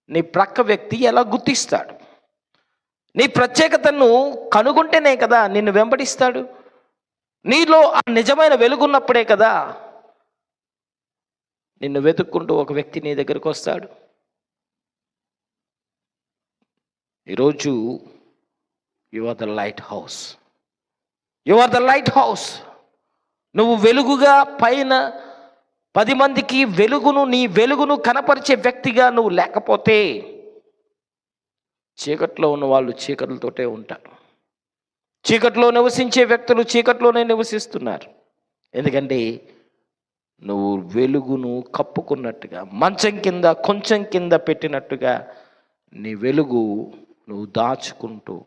నీ ప్రక్క వ్యక్తి ఎలా గుర్తిస్తాడు? నీ ప్రత్యేకతను కనుగొంటేనే కదా నిన్ను వెంబడిస్తాడు. నీలో ఆ నిజమైన వెలుగున్నప్పుడే కదా నిన్ను వెతుక్కుంటూ ఒక వ్యక్తి నీ దగ్గరకు వస్తాడు. ఈరోజు you are the lighthouse. నువ్వు వెలుగుగా పైన 10 మందికి నీ వెలుగును కనపరిచే వ్యక్తిగా నువ్వు లేకపోతే చీకట్లో ఉన్న వాళ్ళు చీకట్లతోటే ఉంటారు. చీకట్లో నివసించే వ్యక్తులు చీకట్లోనే నివసిస్తున్నారు. ఎందుకంటే నువ్వు వెలుగును కప్పుకున్నట్టుగా, మంచం కింద కొంచెం కింద పెట్టినట్టుగా నీ వెలుగు నువ్వు దాచుకుంటూ,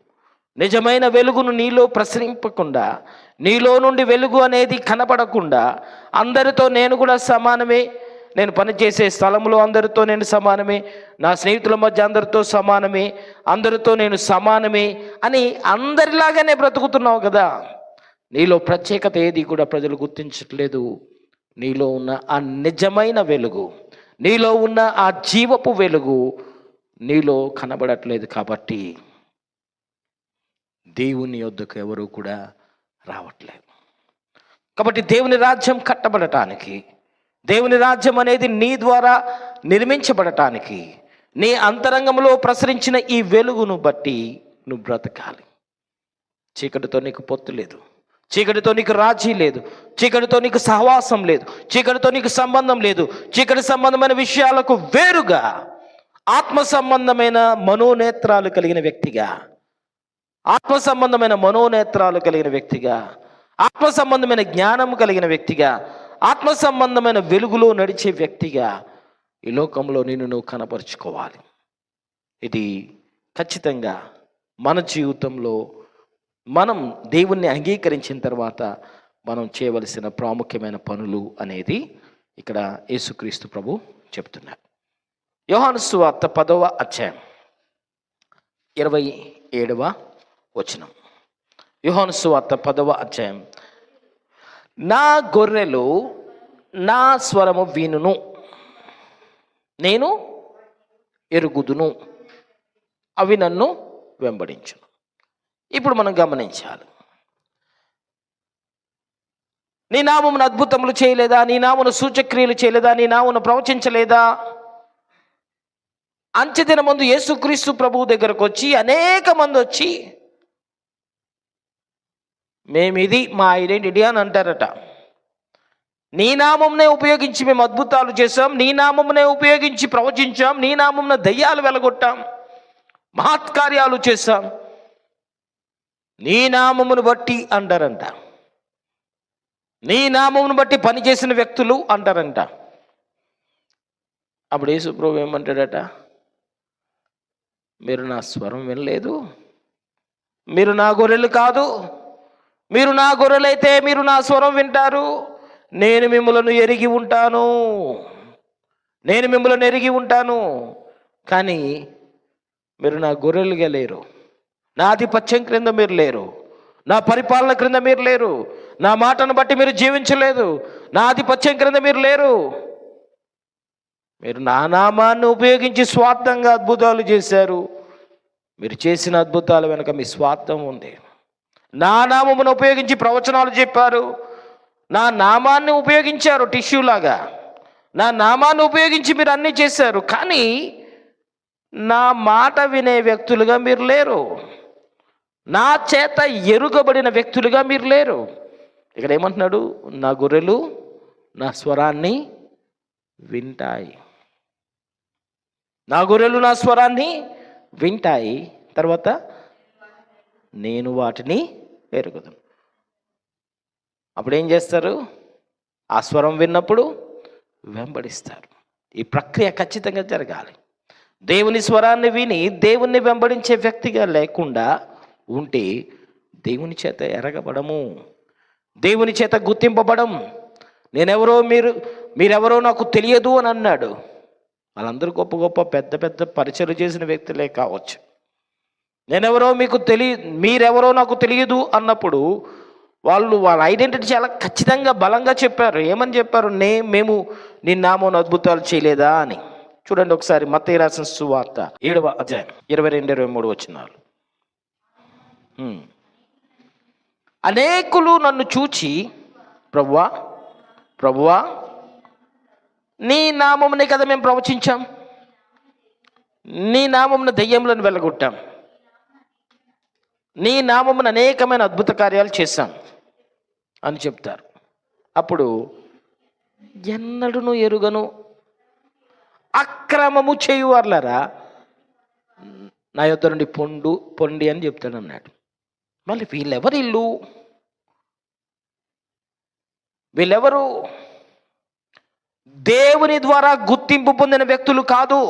నిజమైన వెలుగును నీలో ప్రసరింపకుండా, నీలో నుండి వెలుగు అనేది కనపడకుండా, అందరితో నేను కూడా సమానమే, నేను పనిచేసే స్థలంలో అందరితో నేను సమానమే, నా స్నేహితుల మధ్య అందరితో సమానమే, అందరితో నేను సమానమే అని అందరిలాగానే బ్రతుకుతున్నావు కదా. నీలో ప్రత్యేకత ఏది కూడా ప్రజలు గుర్తించట్లేదు. నీలో ఉన్న ఆ నిజమైన వెలుగు, నీలో ఉన్న ఆ జీవపు వెలుగు నీలో కనబడట్లేదు. కాబట్టి దేవుని యొద్దకు ఎవరు కూడా రావట్లేదు. కాబట్టి దేవుని రాజ్యం కట్టబడటానికి, దేవుని రాజ్యం అనేది నీ ద్వారా నిర్మించబడటానికి, నీ అంతరంగంలో ప్రసరించిన ఈ వెలుగును బట్టి నువ్వు బ్రతకాలి. చీకటితో నీకు పొత్తు లేదు, చీకటితో నీకు రాజీ లేదు, చీకటితో నీకు సహవాసం లేదు, చీకటితో నీకు సంబంధం లేదు. చీకటి సంబంధమైన విషయాలకు వేరుగా ఆత్మ సంబంధమైన మనోనేత్రాలు కలిగిన వ్యక్తిగా, ఆత్మ సంబంధమైన వ్యక్తిగా, ఆత్మ సంబంధమైన జ్ఞానం కలిగిన వ్యక్తిగా, ఆత్మ సంబంధమైన వెలుగులో నడిచే వ్యక్తిగా ఈ లోకంలో నిన్ను నువ్వు కనపరుచుకోవాలి. ఇది ఖచ్చితంగా మన జీవితంలో మనం దేవుణ్ణి అంగీకరించిన తర్వాత మనం చేయవలసిన ప్రాముఖ్యమైన పనులు అనేది ఇక్కడ యేసుక్రీస్తు ప్రభు చెప్తున్నారు. యోహాను సువార్త 10వ అధ్యాయం 27వ వచనం. యోహాను సువార్త 10వ అధ్యాయం, నా గొర్రెలు నా స్వరము వినును, నేను ఎరుగుదును, అవి నన్ను వెంబడించును. ఇప్పుడు మనం గమనించాలి. నీ నామమున అద్భుతములు చేయలేదా? నీ నామమున సూచక్రియలు చేయలేదా? నీ నామమున ప్రవచించలేదా? అంచెదిన ముందు యేసుక్రీస్తు ప్రభువు దగ్గరకు వచ్చి అనేక మంది వచ్చి మేమిది మా ఐడెంటిటీ అని అంటారట. నీ నామమునే ఉపయోగించి మేము అద్భుతాలు చేశాం, నీ నామమునే ఉపయోగించి ప్రవచించాం, నీ నామమున దయ్యాలు వెలగొట్టాం, మహత్కార్యాలు చేశాం, నీ నామమును బట్టి అంటారంట. నీ నామమును బట్టి పనిచేసిన వ్యక్తులు అంటారంట. అప్పుడు యేసు ప్రభువు ఏమంటాడట? మీరు నా స్వరం వినలేదు, మీరు నా గొర్రెలు కాదు. మీరు నా గొర్రెలైతే మీరు నా స్వరం వింటారు. నేను మిమ్మల్ని ఎరిగి ఉంటాను, నేను మిమ్మల్ని ఎరిగి ఉంటాను, కానీ మీరు నా గొర్రెలుగా లేరు, నా ఆధిపత్యం క్రింద మీరు లేరు, నా పరిపాలన క్రింద మీరు లేరు, నా మాటను బట్టి మీరు జీవించలేదు, నా ఆధిపత్యం క్రింద మీరు లేరు. మీరు నా నామాన్ని ఉపయోగించి స్వార్థంగా అద్భుతాలు చేశారు. మీరు చేసిన అద్భుతాల వెనుక మీ స్వార్థం ఉంది. నా నామమును ఉపయోగించి ప్రవచనాలు చెప్పారు, నా నామాన్ని ఉపయోగించారు టిష్యూలాగా, నా నామాన్ని ఉపయోగించి మీరు అన్నీ చేశారు, కానీ నా మాట వినే వ్యక్తులుగా మీరు లేరు, నా చేత ఎరుగబడిన వ్యక్తులుగా మీరు లేరు. ఇక్కడ ఏమంటున్నాడు? నా గొర్రెలు నా స్వరాన్ని వింటాయి, నా గొర్రెలు నా స్వరాన్ని వింటాయి. తర్వాత నేను వాటిని ఎరుగుదును. అప్పుడు ఏం చేస్తారు? ఆ స్వరం విన్నప్పుడు వెంబడిస్తారు. ఈ ప్రక్రియ ఖచ్చితంగా జరగాలి. దేవుని స్వరాన్ని విని దేవుణ్ణి వెంబడించే వ్యక్తిగా లేకుండా ఉంటే దేవుని చేత ఎరగబడము, దేవుని చేత గుర్తింపబడం. నేనెవరో మీరెవరో నాకు తెలియదు అని అన్నాడు. వాళ్ళందరూ గొప్ప గొప్ప పెద్ద పెద్ద పరిచయం చేసిన వ్యక్తులే కావచ్చు. నేనెవరో మీరెవరో నాకు తెలియదు అన్నప్పుడు వాళ్ళ ఐడెంటిటీ చాలా ఖచ్చితంగా బలంగా చెప్పారు. ఏమని చెప్పారు? మేము నీ నామమున అద్భుతాలు చేయలేదా అని. చూడండి ఒకసారి మత్తయి రాసిన సువార్త 7వ అధ్యాయం 22-23 వచనాలు. అనేకులు నన్ను చూచి ప్రభువా ప్రభువా నీ నామమునే కదా మేము ప్రవచించాం, నీ నామమున దయ్యములను వెళ్ళగొట్టాం, నీ నామమున అనేకమైన అద్భుత కార్యాలు చేశాం అని చెప్తారు. అప్పుడు ఎన్నడూను ఎరుగను అక్రమము చేయువార్లారా నా యొద్ద నుండి పొండి అని చెప్తాడు అన్నాడు. మళ్ళీ వీళ్ళెవరు? దేవుని ద్వారా గుర్తింపు పొందిన వ్యక్తులు కాదు,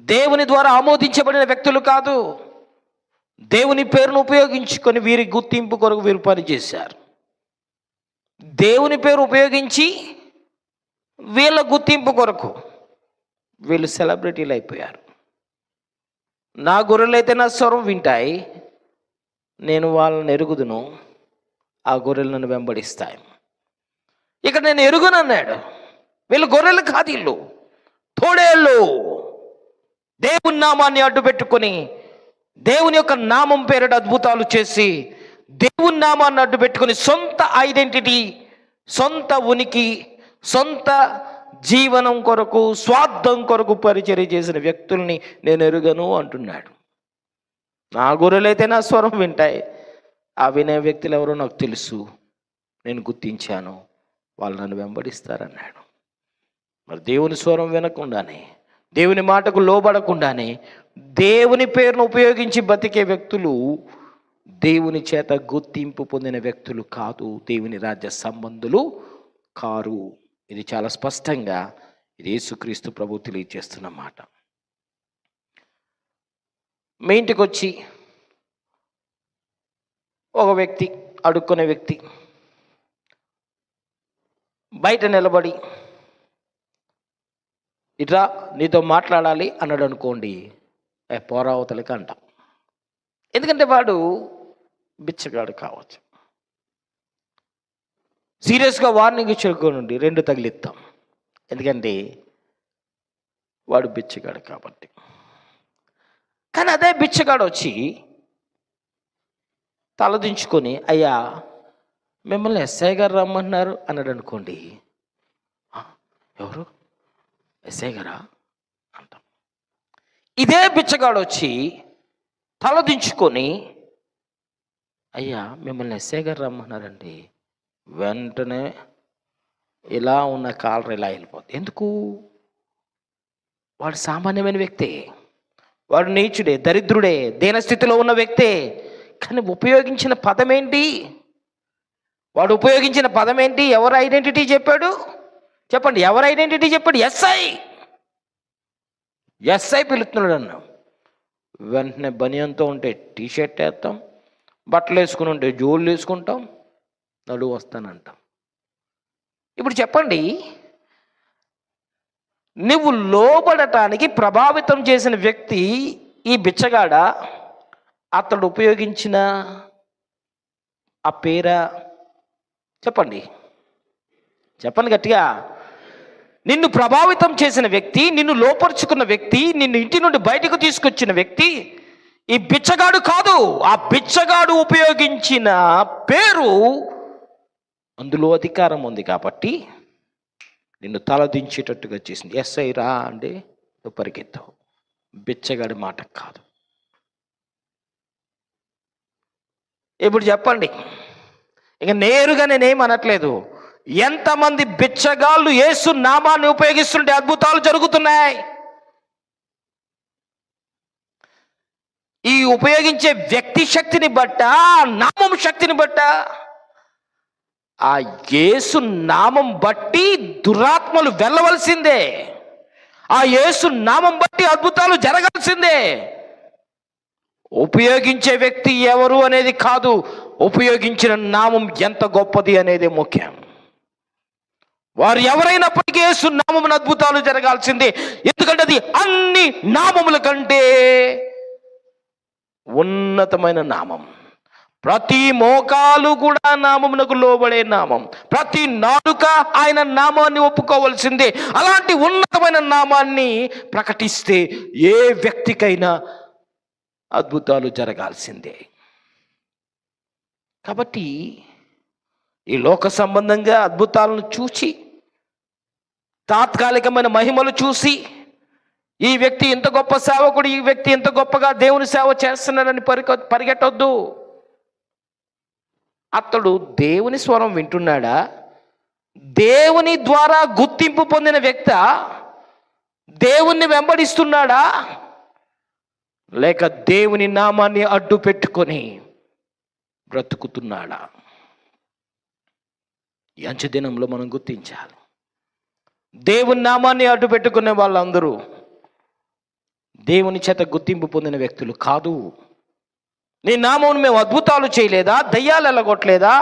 దేవుని ద్వారా ఆమోదించబడిన వ్యక్తులు కాదు. దేవుని పేరును ఉపయోగించుకొని వీరి గుర్తింపు కొరకు వీరు పనిచేశారు. దేవుని పేరు ఉపయోగించి వీళ్ళ గుర్తింపు కొరకు వీళ్ళు సెలబ్రిటీలు అయిపోయారు. నా గొర్రెలైతే నా స్వరం వింటాయి, నేను వాళ్ళని ఎరుగుదును, ఆ గొర్రెలు నన్ను వెంబడిస్తాయి. ఇక్కడ నేను ఎరుగును అన్నాడు. వీళ్ళు గొర్రెలు కాదు, వీళ్ళు తోడేళ్ళు. దేవుని నామాన్ని అడ్డు పెట్టుకొని దేవుని యొక్క నామం పేరిట అద్భుతాలు చేసి దేవుని నామాన్ని అడ్డు పెట్టుకొని సొంత ఐడెంటిటీ, సొంత ఉనికి, సొంత జీవనం కొరకు, స్వార్థం కొరకు పరిచర్య చేసిన వ్యక్తుల్ని నేను ఎరుగను అంటున్నాడు. నా గొర్రెలైతే నా స్వరం వింటాయి, ఆ వినే వ్యక్తులు ఎవరో నాకు తెలుసు, నేను గుర్తించాను, వాళ్ళు నన్ను వెంబడిస్తారన్నాడు. మరి దేవుని స్వరం వినకుండానే, దేవుని మాటకు లోబడకుండానే దేవుని పేరును ఉపయోగించి బతికే వ్యక్తులు దేవుని చేత గుర్తింపు పొందిన వ్యక్తులు కాదు, దేవుని రాజ్య సంబంధులు కారు. ఇది చాలా స్పష్టంగా ఇది యేసుక్రీస్తు ప్రభు తెలియజేస్తున్న మాట. మీ ఇంటికి వచ్చి ఒక వ్యక్తి, అడుక్కునే వ్యక్తి బయట నిలబడి ఇట్లా నీతో మాట్లాడాలి అన్నాడు అనుకోండి, పోరావతలకి అంటాం. ఎందుకంటే వాడు బిచ్చగాడు కావచ్చు. సీరియస్గా వార్నింగ్ ఇచ్చుకోనండి, 2 తగిలిస్తాం. ఎందుకంటే వాడు బిచ్చగాడు కాబట్టి. కానీ అదే బిచ్చగాడు వచ్చి తలదించుకొని అయ్యా మిమ్మల్ని ఎస్ఐ గారు రమ్మన్నారు అన్నాడు అనుకోండి, ఎవరు ఎస్ఐ గారా అంటాం. ఇదే బిచ్చగాడు వచ్చి తలదించుకొని అయ్యా మిమ్మల్ని ఎస్ఐ గారు రమ్మన్నారండి, వెంటనే ఇలా ఉన్న కాలర్ ఇలా వెళ్ళిపోతుంది. ఎందుకు? వాడు సామాన్యమైన వ్యక్తే, వాడు నీచుడే, దరిద్రుడే, దీనస్థితిలో ఉన్న వ్యక్తే. కానీ ఉపయోగించిన పదం ఏంటి? వాడు ఉపయోగించిన పదం ఏంటి? ఎవరు ఐడెంటిటీ చెప్పాడు? చెప్పండి, ఎవరు ఐడెంటిటీ చెప్పాడు? ఎస్ఐ పిలుస్తున్నాడు అన్న వెంటనే బనియంతో ఉంటే టీషర్ట్ వేస్తాం, బట్టలు వేసుకుని ఉంటే జోళ్ళు వేసుకుంటాం, నడువు వస్తానంటాం. ఇప్పుడు చెప్పండి, నువ్వు లోబడటానికి ప్రభావితం చేసిన వ్యక్తి ఈ బిచ్చగాడ? అతడు ఉపయోగించిన ఆ పేరా? చెప్పండి గట్టిగా. నిన్ను ప్రభావితం చేసిన వ్యక్తి, నిన్ను లోపరుచుకున్న వ్యక్తి, నిన్ను ఇంటి నుండి బయటకు తీసుకొచ్చిన వ్యక్తి ఈ బిచ్చగాడు కాదు. ఆ బిచ్చగాడు ఉపయోగించిన పేరు, అందులో అధికారం ఉంది కాబట్టి నిన్ను తలదించేటట్టుగా చేసింది. ఎస్ఐ రా అంటే నువ్వు పరిగెత్తావు, బిచ్చగాడి మాట కాదు. ఇప్పుడు చెప్పండి, ఇక నేరుగా నేనేమనట్లేదు, ఎంతమంది బిచ్చగాళ్ళు యేసు నామాన్ని ఉపయోగిస్తుంటే అద్భుతాలు జరుగుతున్నాయి. ఈ ఉపయోగించే వ్యక్తి శక్తిని బట్ట, నామం శక్తిని బట్ట, ఆ యేసు నామం బట్టి దురాత్మలు వెళ్ళవలసిందే, ఆ యేసు నామం బట్టి అద్భుతాలు జరగాల్సిందే. ఉపయోగించే వ్యక్తి ఎవరు అనేది కాదు, ఉపయోగించిన నామం ఎంత గొప్పది అనేది ముఖ్యం. వారు ఎవరైనప్పటికీ యేసు నామమున అద్భుతాలు జరగాల్సిందే. ఎందుకంటే అది అన్ని నామముల కంటే ఉన్నతమైన నామం. ప్రతి మోకాలు కూడా నామమునకు లోబడే నామం, ప్రతి నాలుక ఆయన నామాన్ని ఒప్పుకోవాల్సిందే. అలాంటి ఉన్నతమైన నామాన్ని ప్రకటిస్తే ఏ వ్యక్తికైనా అద్భుతాలు జరగాల్సిందే. కాబట్టి ఈ లోక సంబంధంగా అద్భుతాలను చూసి, తాత్కాలికమైన మహిమలు చూసి, ఈ వ్యక్తి ఎంత గొప్ప సేవకుడు, ఈ వ్యక్తి ఎంత గొప్పగా దేవుని సేవ చేస్తున్నాడని పరిగెట్టొద్దు. అతడు దేవుని స్వరం వింటున్నాడా? దేవుని ద్వారా గుర్తింపు పొందిన వ్యక్తి దేవుణ్ణి వెంబడిస్తున్నాడా? లేక దేవుని నామాన్ని అడ్డు పెట్టుకొని బ్రతుకుతున్నాడా? ఈ అంచె దినంలో మనం గుర్తించాలి. దేవుని నామాన్ని అడ్డు పెట్టుకునే వాళ్ళందరూ దేవుని చేత గుర్తింపు పొందిన వ్యక్తులు కాదు. నీ నామమును మేము అద్భుతాలు చేయలేదా, దయ్యాలు ఎల్లగొట్టలేదా,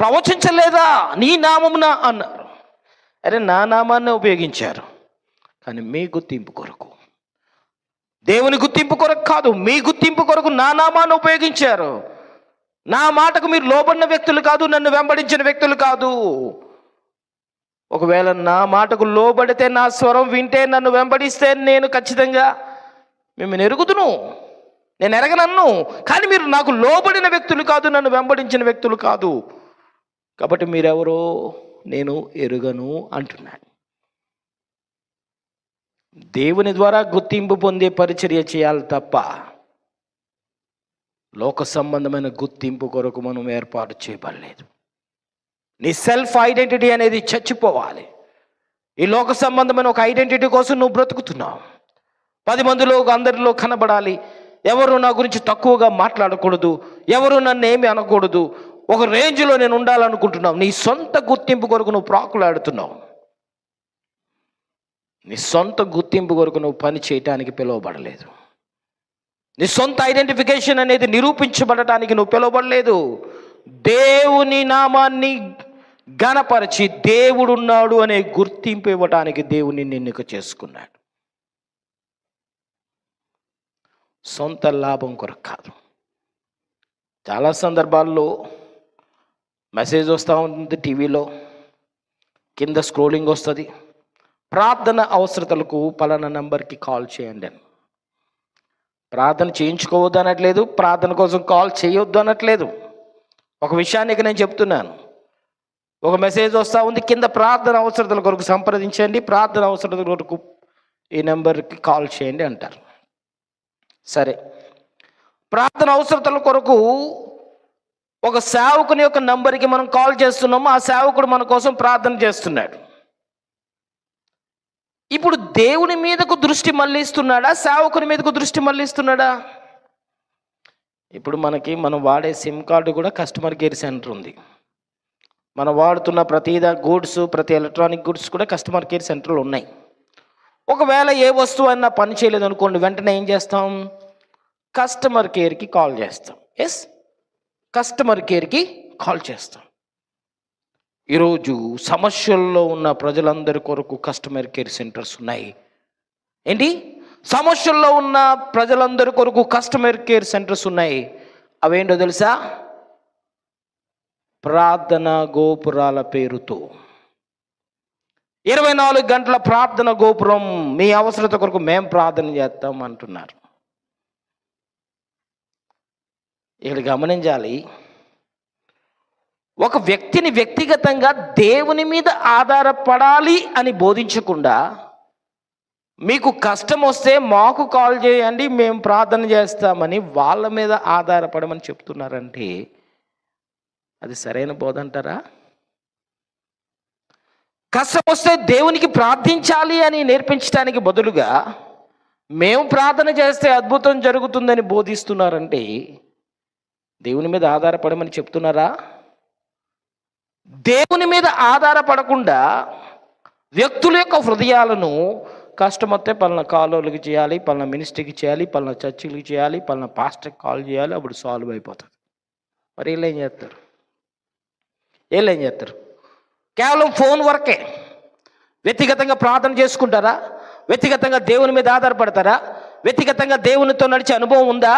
ప్రవచించలేదా, నీ నామమున అన్నారు. అరే, నా నామాన్ని ఉపయోగించారు, కానీ మీ గుర్తింపు కొరకు, దేవుని గుర్తింపు కొరకు కాదు, మీ గుర్తింపు కొరకు నా నామాన్ని ఉపయోగించారు. నా మాటకు మీరు లోబడిన వ్యక్తులు కాదు, నన్ను వెంబడించిన వ్యక్తులు కాదు. ఒకవేళ నా మాటకు లోబడితే, నా స్వరం వింటే, నన్ను వెంబడిస్తే నేను ఖచ్చితంగా మిమ్మల్ని ఎరుగుదును, నేను ఎరగనన్ను. కానీ మీరు నాకు లోబడిన వ్యక్తులు కాదు, నన్ను వెంబడించిన వ్యక్తులు కాదు. కాబట్టి మీరెవరో నేను ఎరుగను అంటున్నాను. దేవుని ద్వారా గుర్తింపు పొందే పరిచర్య చేయాలి తప్ప లోక సంబంధమైన గుర్తింపు కొరకు మనం ఏర్పాటు చేయబడలేదు. నీ సెల్ఫ్ ఐడెంటిటీ అనేది చచ్చిపోవాలి. ఈ లోక సంబంధమైన ఒక ఐడెంటిటీ కోసం నువ్వు బ్రతుకుతున్నావు. 10 మందిలో అందరిలో కనబడాలి, ఎవరు నా గురించి తక్కువగా మాట్లాడకూడదు, ఎవరు నన్ను ఏమి అనకూడదు, ఒక రేంజ్లో నేను ఉండాలనుకుంటున్నావు. నీ సొంత గుర్తింపు కొరకు నువ్వు ప్రాకులాడుతున్నావు. నీ సొంత గుర్తింపు కొరకు నువ్వు పని చేయటానికి పిలువబడలేదు. నీ సొంత ఐడెంటిఫికేషన్ అనేది నిరూపించబడటానికి నువ్వు పిలువబడలేదు. దేవుని నామాన్ని ఘనపరిచి దేవుడున్నాడు అనే గుర్తింపు ఇవ్వటానికి దేవుని ఎన్నిక చేసుకున్నాడు. సొంత లాభం కొరకు కాదు. చాలా సందర్భాల్లో మెసేజ్ వస్తూ ఉంటుంది, టీవీలో కింద స్క్రోలింగ్ వస్తుంది, ప్రార్థన అవసరతలకు పలానా నంబర్కి కాల్ చేయండి అని. ప్రార్థన చేయించుకోవద్దు అనట్లేదు, ప్రార్థన కోసం కాల్ చేయొద్దు అనట్లేదు. ఒక విషయానికి నేను చెప్తున్నాను. ఒక మెసేజ్ వస్తూ ఉంది, కింద ప్రార్థన అవసరతల కొరకు సంప్రదించండి, ప్రార్థన అవసరతల కొరకు ఈ నెంబర్కి కాల్ చేయండి అంటారు. సరే, ప్రార్థన అవసరతల కొరకు ఒక సేవకుని యొక్క నంబర్కి మనం కాల్ చేస్తున్నాము. ఆ సేవకుడు మన కోసం ప్రార్థన చేస్తున్నాడు. ఇప్పుడు దేవుని మీదకు దృష్టి మళ్ళిస్తున్నాడా, సేవకుని మీదకు దృష్టి మళ్ళిస్తున్నాడా? ఇప్పుడు మనం వాడే సిమ్ కార్డు కూడా కస్టమర్ కేర్ సెంటర్ ఉంది. మనం వాడుతున్న ప్రతి గూడ్స్, ప్రతి ఎలక్ట్రానిక్ గూడ్స్ కూడా కస్టమర్ కేర్ సెంటర్లు ఉన్నాయి. ఒకవేళ ఏ వస్తువు అయినా పని చేయలేదు అనుకోండి, వెంటనే ఏం చేస్తాం? కస్టమర్ కేర్కి కాల్ చేస్తాం. ఎస్, కస్టమర్ కేర్కి కాల్ చేస్తాం. ఈరోజు సమస్యల్లో ఉన్న ప్రజలందరి కొరకు కస్టమర్ కేర్ సెంటర్స్ ఉన్నాయి. ఏంటి? సమస్యల్లో ఉన్న ప్రజలందరి కొరకు కస్టమర్ కేర్ సెంటర్స్ ఉన్నాయి. అవేంటో తెలుసా? ప్రార్థన గోపురాల పేరుతో 24 గంటల ప్రార్థన గోపురం, మీ అవసరత కొరకు మేము ప్రార్థన చేస్తాం అంటున్నారు. ఇక్కడ గమనించాలి, ఒక వ్యక్తిని వ్యక్తిగతంగా దేవుని మీద ఆధారపడాలి అని బోధించకుండా, మీకు కష్టం వస్తే మాకు కాల్ చేయండి మేము ప్రార్థన చేస్తామని వాళ్ళ మీద ఆధారపడమని చెప్తున్నారంటే అది సరైన బోధ అంటారా? కష్టం వస్తే దేవునికి ప్రార్థించాలి అని నేర్పించడానికి బదులుగా మేము ప్రార్థన చేస్తే అద్భుతం జరుగుతుందని బోధిస్తున్నారంటే దేవుని మీద ఆధారపడమని చెప్తున్నారా? దేవుని మీద ఆధారపడకుండా వ్యక్తుల యొక్క హృదయాలను కష్టం వస్తే పలానా కాలువలకి చేయాలి, పలానా మినిస్ట్రీకి చేయాలి, పలానా చర్చిలకి చేయాలి, పలానా పాస్టర్కి కాల్ చేయాలి, అప్పుడు సాల్వ్ అయిపోతుంది. మరి వీళ్ళు ఏం చేస్తారు? కేవలం ఫోన్ వరకే వ్యక్తిగతంగా ప్రార్థన చేసుకుంటారా? వ్యక్తిగతంగా దేవుని మీద ఆధారపడతారా? వ్యక్తిగతంగా దేవునితో నడిచే అనుభవం ఉందా?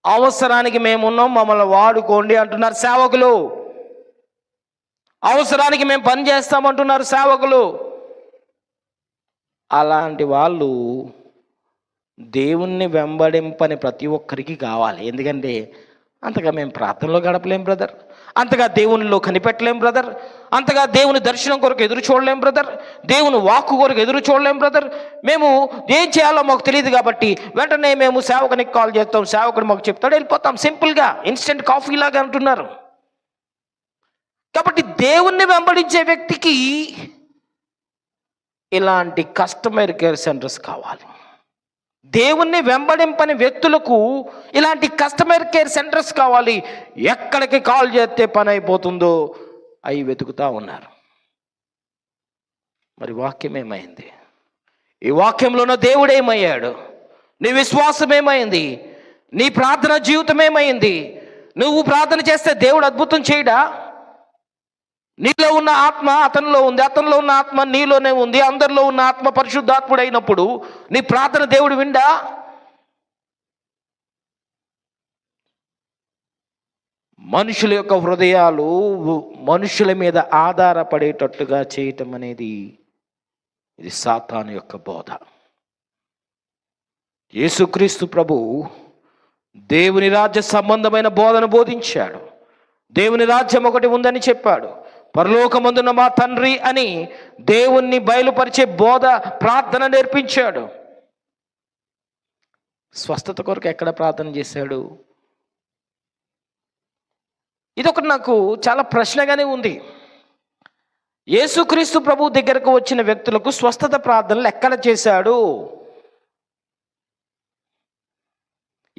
అవసరానికి మేమున్నాం, మమ్మల్ని వాడుకోండి అంటున్నారు సేవకులు. అవసరానికి మేము పని చేస్తామంటున్నారు సేవకులు. అలాంటి వాళ్ళు దేవుణ్ణి వెంబడింపని ప్రతి ఒక్కరికి కావాలి. ఎందుకంటే అంతగా మేము ప్రార్థనలో గడపలేం బ్రదర్, అంతగా దేవునిలో కనిపెట్టలేం బ్రదర్, అంతగా దేవుని దర్శనం కొరకు ఎదురు చూడలేం బ్రదర్, దేవుని వాక్కు కొరకు ఎదురు చూడలేం బ్రదర్. మేము ఏం చేయాలో మాకు తెలియదు కాబట్టి వెంటనే మేము సేవకునికి కాల్ చేస్తాం, సేవకుడు మాకు చెప్తాడు, వెళ్ళిపోతాం. సింపుల్గా ఇన్స్టెంట్ కాఫీ లాగా అంటున్నారు. కాబట్టి దేవుణ్ణి వెంబడించే వ్యక్తికి ఇలాంటి కస్టమర్ కేర్ సెంటర్స్ కావాలి. దేవుణ్ణి వెంబడింపని వ్యక్తులకు ఇలాంటి కస్టమర్ కేర్ సెంటర్స్ కావాలి. ఎక్కడికి కాల్ చేస్తే పని అయిపోతుందో అవి వెతుకుతూ ఉన్నారు. మరి వాక్యం ఏమైంది? ఈ వాక్యంలో ఉన్న దేవుడు ఏమయ్యాడు? నీ విశ్వాసం ఏమైంది? నీ ప్రార్థన జీవితం ఏమైంది? నువ్వు ప్రార్థన చేస్తే దేవుడు అద్భుతం చేయడా? నీలో ఉన్న ఆత్మ అతనిలో ఉంది, అతనిలో ఉన్న ఆత్మ నీలోనే ఉంది, అందరిలో ఉన్న ఆత్మ పరిశుద్ధాత్ముడు అయినప్పుడు నీ ప్రార్థన దేవుడు విండా? మనుషుల యొక్క హృదయాలు మనుషుల మీద ఆధారపడేటట్టుగా చేయటం అనేది ఇది సాతాను యొక్క బోధ. యేసుక్రీస్తు ప్రభు దేవుని రాజ్య సంబంధమైన బోధను బోధించాడు. దేవుని రాజ్యం ఒకటి ఉందని చెప్పాడు. పరలోకమందున్న మా తండ్రి అని దేవుణ్ణి బయలుపరిచే బోధ, ప్రార్థన నేర్పించాడు. స్వస్థత కొరకు ఎక్కడ ప్రార్థన చేశాడు? ఇదొకటి నాకు చాలా ప్రశ్నగానే ఉంది. యేసుక్రీస్తు ప్రభు దగ్గరకు వచ్చిన వ్యక్తులకు స్వస్థత ప్రార్థనలు ఎక్కడ చేశాడు?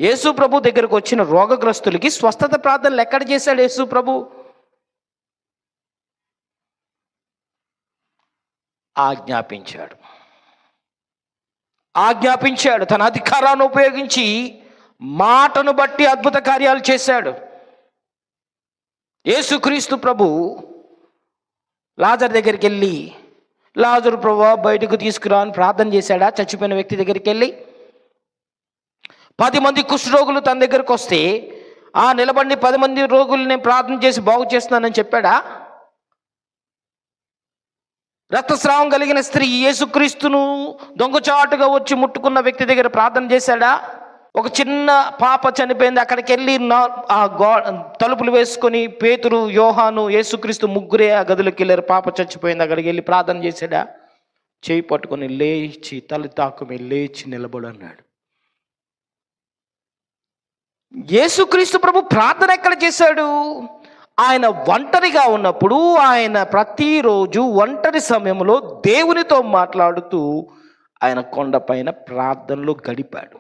యేసు ప్రభు దగ్గరకు వచ్చిన రోగగ్రస్తులకి స్వస్థత ప్రార్థనలు ఎక్కడ చేశాడు యేసు ప్రభు? ఆజ్ఞాపించాడు. తన అధికారాన్ని ఉపయోగించి మాటను బట్టి అద్భుత కార్యాలు చేశాడు. యేసుక్రీస్తు ప్రభు లాజరు దగ్గరికి వెళ్ళి, లాజరు ప్రభు బయటకు తీసుకురా అని ప్రార్థన చేశాడా? చచ్చిపోయిన వ్యక్తి దగ్గరికి వెళ్ళి 10 మంది కుష్ఠరోగులు తన దగ్గరకు వస్తే నిలబడి 10 మంది రోగులు నేను ప్రార్థన చేసి బాగు చేస్తున్నానని చెప్పాడా? రక్తస్రావం కలిగిన స్త్రీ యేసుక్రీస్తును దొంగచాటుగా వచ్చి ముట్టుకున్న వ్యక్తి దగ్గర ప్రార్థన చేశాడా? ఒక చిన్న పాప చనిపోయింది, అక్కడికి వెళ్ళి తలుపులు వేసుకొని పేతురు, యోహాను, యేసుక్రీస్తు ముగ్గురే ఆ గదిలోకి వెళ్ళారు. పాప చచ్చిపోయింది, అక్కడికి వెళ్ళి ప్రార్థన చేశాడా? చేయి పట్టుకొని లేచి తల తాకుమి లేచి నిలబడు అన్నాడు. యేసుక్రీస్తు ప్రభు ప్రార్థన ఎక్కడ చేశాడు? ఆయన ఒంటరిగా ఉన్నప్పుడు, ఆయన ప్రతిరోజు ఒంటరి సమయంలో దేవునితో మాట్లాడుతూ ఆయన కొండపైన ప్రార్థనలో గడిపాడు.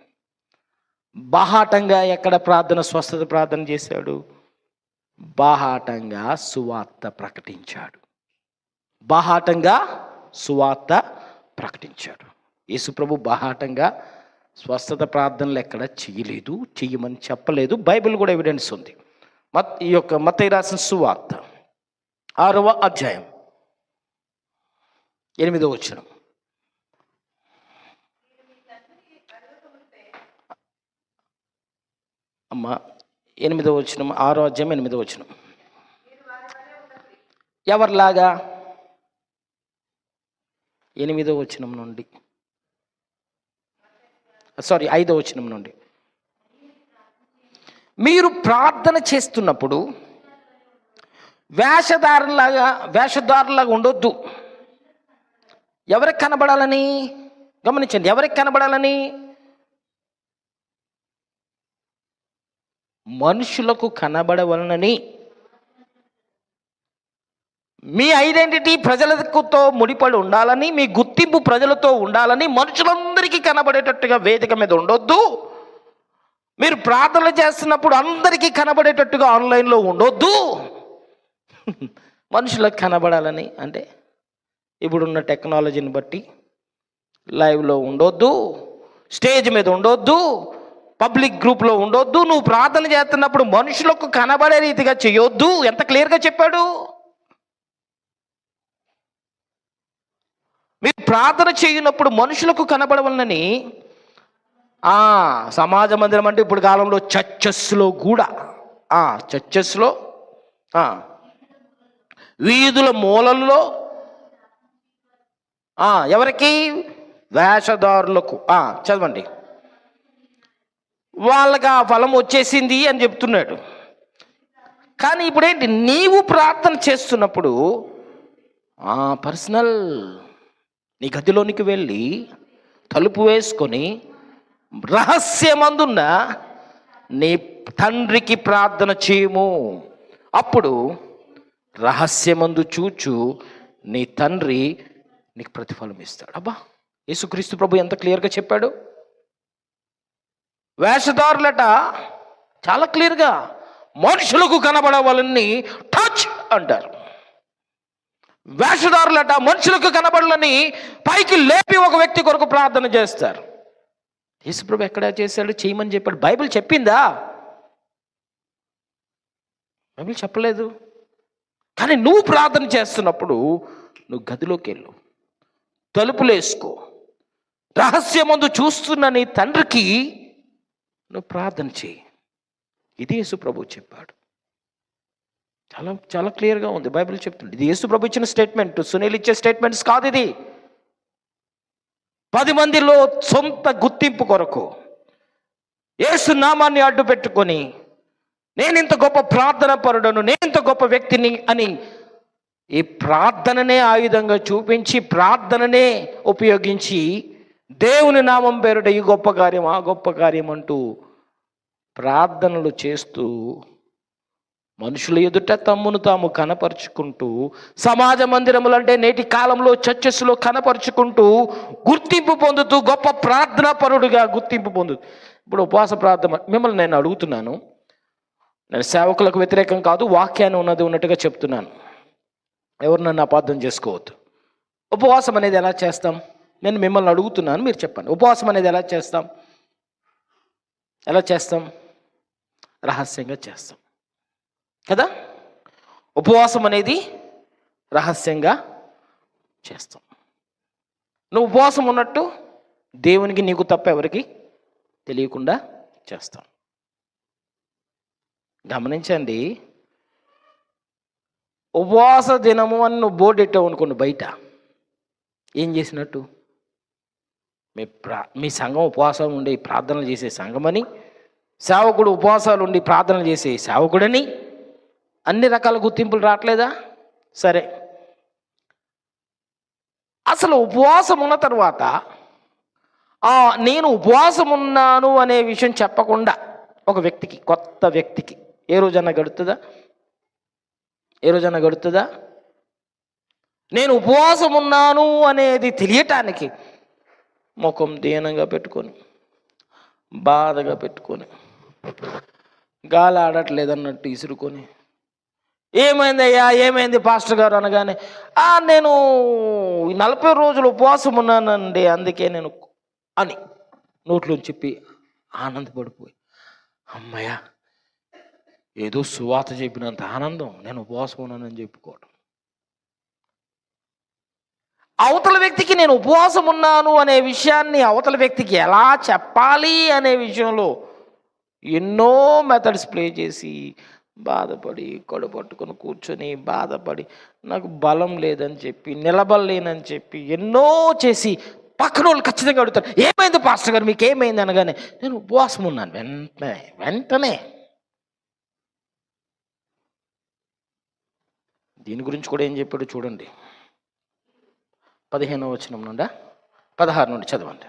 బాహాటంగా ఎక్కడ ప్రార్థన, స్వస్థత ప్రార్థన చేశాడు? బాహాటంగా సువార్త ప్రకటించాడు. బాహాటంగా సువార్త ప్రకటించాడు. యేసుప్రభు బాహాటంగా స్వస్థత ప్రార్థనలు ఎక్కడ చేయలేదు, చెయ్యమని చెప్పలేదు. బైబిల్ కూడా ఎవిడెన్స్ ఉంది. ఈ యొక్క మత్తయి రాసిన సువార్త 6వ అధ్యాయం 8వ వచనం. అమ్మ 8వ వచనం, 6వ అధ్యాయం 8వ వచనం. ఎవరిలాగా? 8వ వచనం నుండి, 5వ వచనం నుండి. మీరు ప్రార్థన చేస్తున్నప్పుడు వేషధారులాగా ఉండొద్దు. ఎవరికి కనబడాలని? గమనించండి, ఎవరికి కనబడాలని? మనుషులకు కనబడవలనని. మీ ఐడెంటిటీ ప్రజలతో ముడిపడి ఉండాలని, మీ గుర్తింపు ప్రజలతో ఉండాలని, మనుషులందరికీ కనబడేటట్టుగా వేదిక మీద ఉండొద్దు. మీరు ప్రార్థనలు చేస్తున్నప్పుడు అందరికీ కనబడేటట్టుగా ఆన్లైన్లో ఉండొద్దు. మనుషులకు కనబడాలని అంటే ఇప్పుడున్న టెక్నాలజీని బట్టి లైవ్లో ఉండొద్దు, స్టేజ్ మీద ఉండొద్దు, పబ్లిక్ గ్రూప్లో ఉండొద్దు. నువ్వు ప్రార్థన చేస్తున్నప్పుడు మనుషులకు కనబడే రీతిగా చేయొద్దు. ఎంత క్లియర్గా చెప్పాడు. మీరు ప్రార్థన చేయనప్పుడు మనుషులకు కనబడవలనని. సమాజ మందిరం అంటే ఇప్పుడు కాలంలో చర్చెస్లో కూడా, చర్చెస్లో, వీధుల మూలల్లో, ఎవరికి? వేషధారులకు. చదవండి. వాళ్ళకి ఆ ఫలం వచ్చేసింది అని చెప్తున్నాడు. కానీ ఇప్పుడేంటి? నీవు ప్రార్థన చేస్తున్నప్పుడు పర్సనల్ నీ గదిలోనికి వెళ్ళి తలుపు వేసుకొని రహస్యమందున్న నీ తండ్రికి ప్రార్థన చేయము. అప్పుడు రహస్యమందు చూచు నీ తండ్రి నీకు ప్రతిఫలం ఇస్తాడు. అబ్బా, యేసుక్రీస్తు ప్రభు ఎంత క్లియర్గా చెప్పాడు. వేషధారులట చాలా క్లియర్గా మనుషులకు కనబడవాలని టచ్ అంటారు. వేషధారులట మనుషులకు కనబడాలని పైకి లేపి ఒక వ్యక్తి కొరకు ప్రార్థన చేస్తారు. యేసుప్రభు ఎక్కడ చేశాడు? చేయమని చెప్పాడు. బైబిల్ చెప్పిందా? బైబిల్ చెప్పలేదు. కానీ నువ్వు ప్రార్థన చేస్తున్నప్పుడు నువ్వు గదిలోకి వెళ్ళు, తలుపులు వేసుకో, రహస్యమందు చూస్తున్న నీ తండ్రికి నువ్వు ప్రార్థన చేయి. ఇది యేసుప్రభు చెప్పాడు. చాలా చాలా క్లియర్గా ఉంది. బైబిల్ చెప్తుంది. ఇది యేసుప్రభు ఇచ్చిన స్టేట్మెంట్, సునీల్ ఇచ్చే స్టేట్మెంట్స్ కాదు. ఇది 10 మందిలో సొంత గుర్తింపు కొరకు యేసు నామాన్ని అడ్డు పెట్టుకొని నేను ఇంత గొప్ప ప్రార్థన పరుడను, నేను ఇంత గొప్ప వ్యక్తిని అని ఈ ప్రార్థననే ఆయుధంగా చూపించి, ప్రార్థననే ఉపయోగించి దేవుని నామం పేరుట ఈ గొప్ప కార్యం, ఆ గొప్ప కార్యం అంటూ ప్రార్థనలు చేస్తూ మనుషుల ఎదుట తమ్మును తాము కనపరుచుకుంటూ, సమాజ మందిరములు అంటే నేటి కాలంలో చర్చెస్లో కనపరుచుకుంటూ గుర్తింపు పొందుతూ, గొప్ప ప్రార్థనా పరుడుగా గుర్తింపు పొందుతూ. ఇప్పుడు ఉపవాస ప్రార్థన మిమ్మల్ని నేను అడుగుతున్నాను. నేను సేవకులకు వ్యతిరేకం కాదు, వాక్యాన్ని ఉన్నట్టుగా చెప్తున్నాను. ఎవరు నన్ను అపార్థం చేసుకోవద్దు. ఉపవాసం అనేది ఎలా చేస్తాం? నేను మిమ్మల్ని అడుగుతున్నాను, మీరు చెప్పండి. ఉపవాసం అనేది ఎలా చేస్తాం? రహస్యంగా చేస్తాం కదా. ఉపవాసం అనేది రహస్యంగా చేస్తాం. నువ్వు ఉపవాసం ఉన్నట్టు దేవునికి నీకు తప్ప ఎవరికి తెలియకుండా చేస్తాం. గమనించండి. ఉపవాస దినము అని నువ్వు బోర్డు పెట్టావు అనుకోండి బయట, ఏం చేసినట్టు? మీ సంఘం ఉపవాసం ఉండి ప్రార్థనలు చేసే సంఘమని, సేవకుడు ఉపవాసాలు ఉండి ప్రార్థనలు చేసే సేవకుడని అన్ని రకాల గుర్తింపులు రావట్లేదా? సరే, అసలు ఉపవాసం ఉన్న తర్వాత నేను ఉపవాసం ఉన్నాను అనే విషయం చెప్పకుండా ఒక వ్యక్తికి, కొత్త వ్యక్తికి ఏ రోజన్నా గడుతుందా? ఏ రోజన్నా గడుతుందా? నేను ఉపవాసం ఉన్నాను అనేది తెలియటానికి ముఖం దీనంగా పెట్టుకొని, బాధగా పెట్టుకొని, గాలి ఆడట్లేదన్నట్టు ఇసురుకొని, ఏమైందయ్యా, ఏమైంది పాస్టర్ గారు అనగానే, నేను 40 రోజులు ఉపవాసం ఉన్నానండి, అందుకే నేను అని నోట్లో చెప్పి ఆనందపడిపోయి, అమ్మయ్య ఏదో సువాత చెప్పినంత ఆనందం నేను ఉపవాసం ఉన్నానని చెప్పుకోవడం. అవతల వ్యక్తికి నేను ఉపవాసం ఉన్నాను అనే విషయాన్ని అవతల వ్యక్తికి ఎలా చెప్పాలి అనే విషయంలో ఎన్నో మెథడ్స్ ప్లే చేసి బాధపడి, కడుపట్టుకొని కూర్చొని బాధపడి, నాకు బలం లేదని చెప్పి, నిలబడలేనని చెప్పి ఎన్నో చేసి పక్కన వాళ్ళు ఖచ్చితంగా అడుగుతారు, ఏమైంది పాస్టర్ గారు, మీకు ఏమైంది అనగానే నేను ఉపవాసం ఉన్నాను. వెంటనే దీని గురించి కూడా ఏం చెప్పాడు చూడండి. 15వ వచనం నుండి 16 నుండి చదవండి.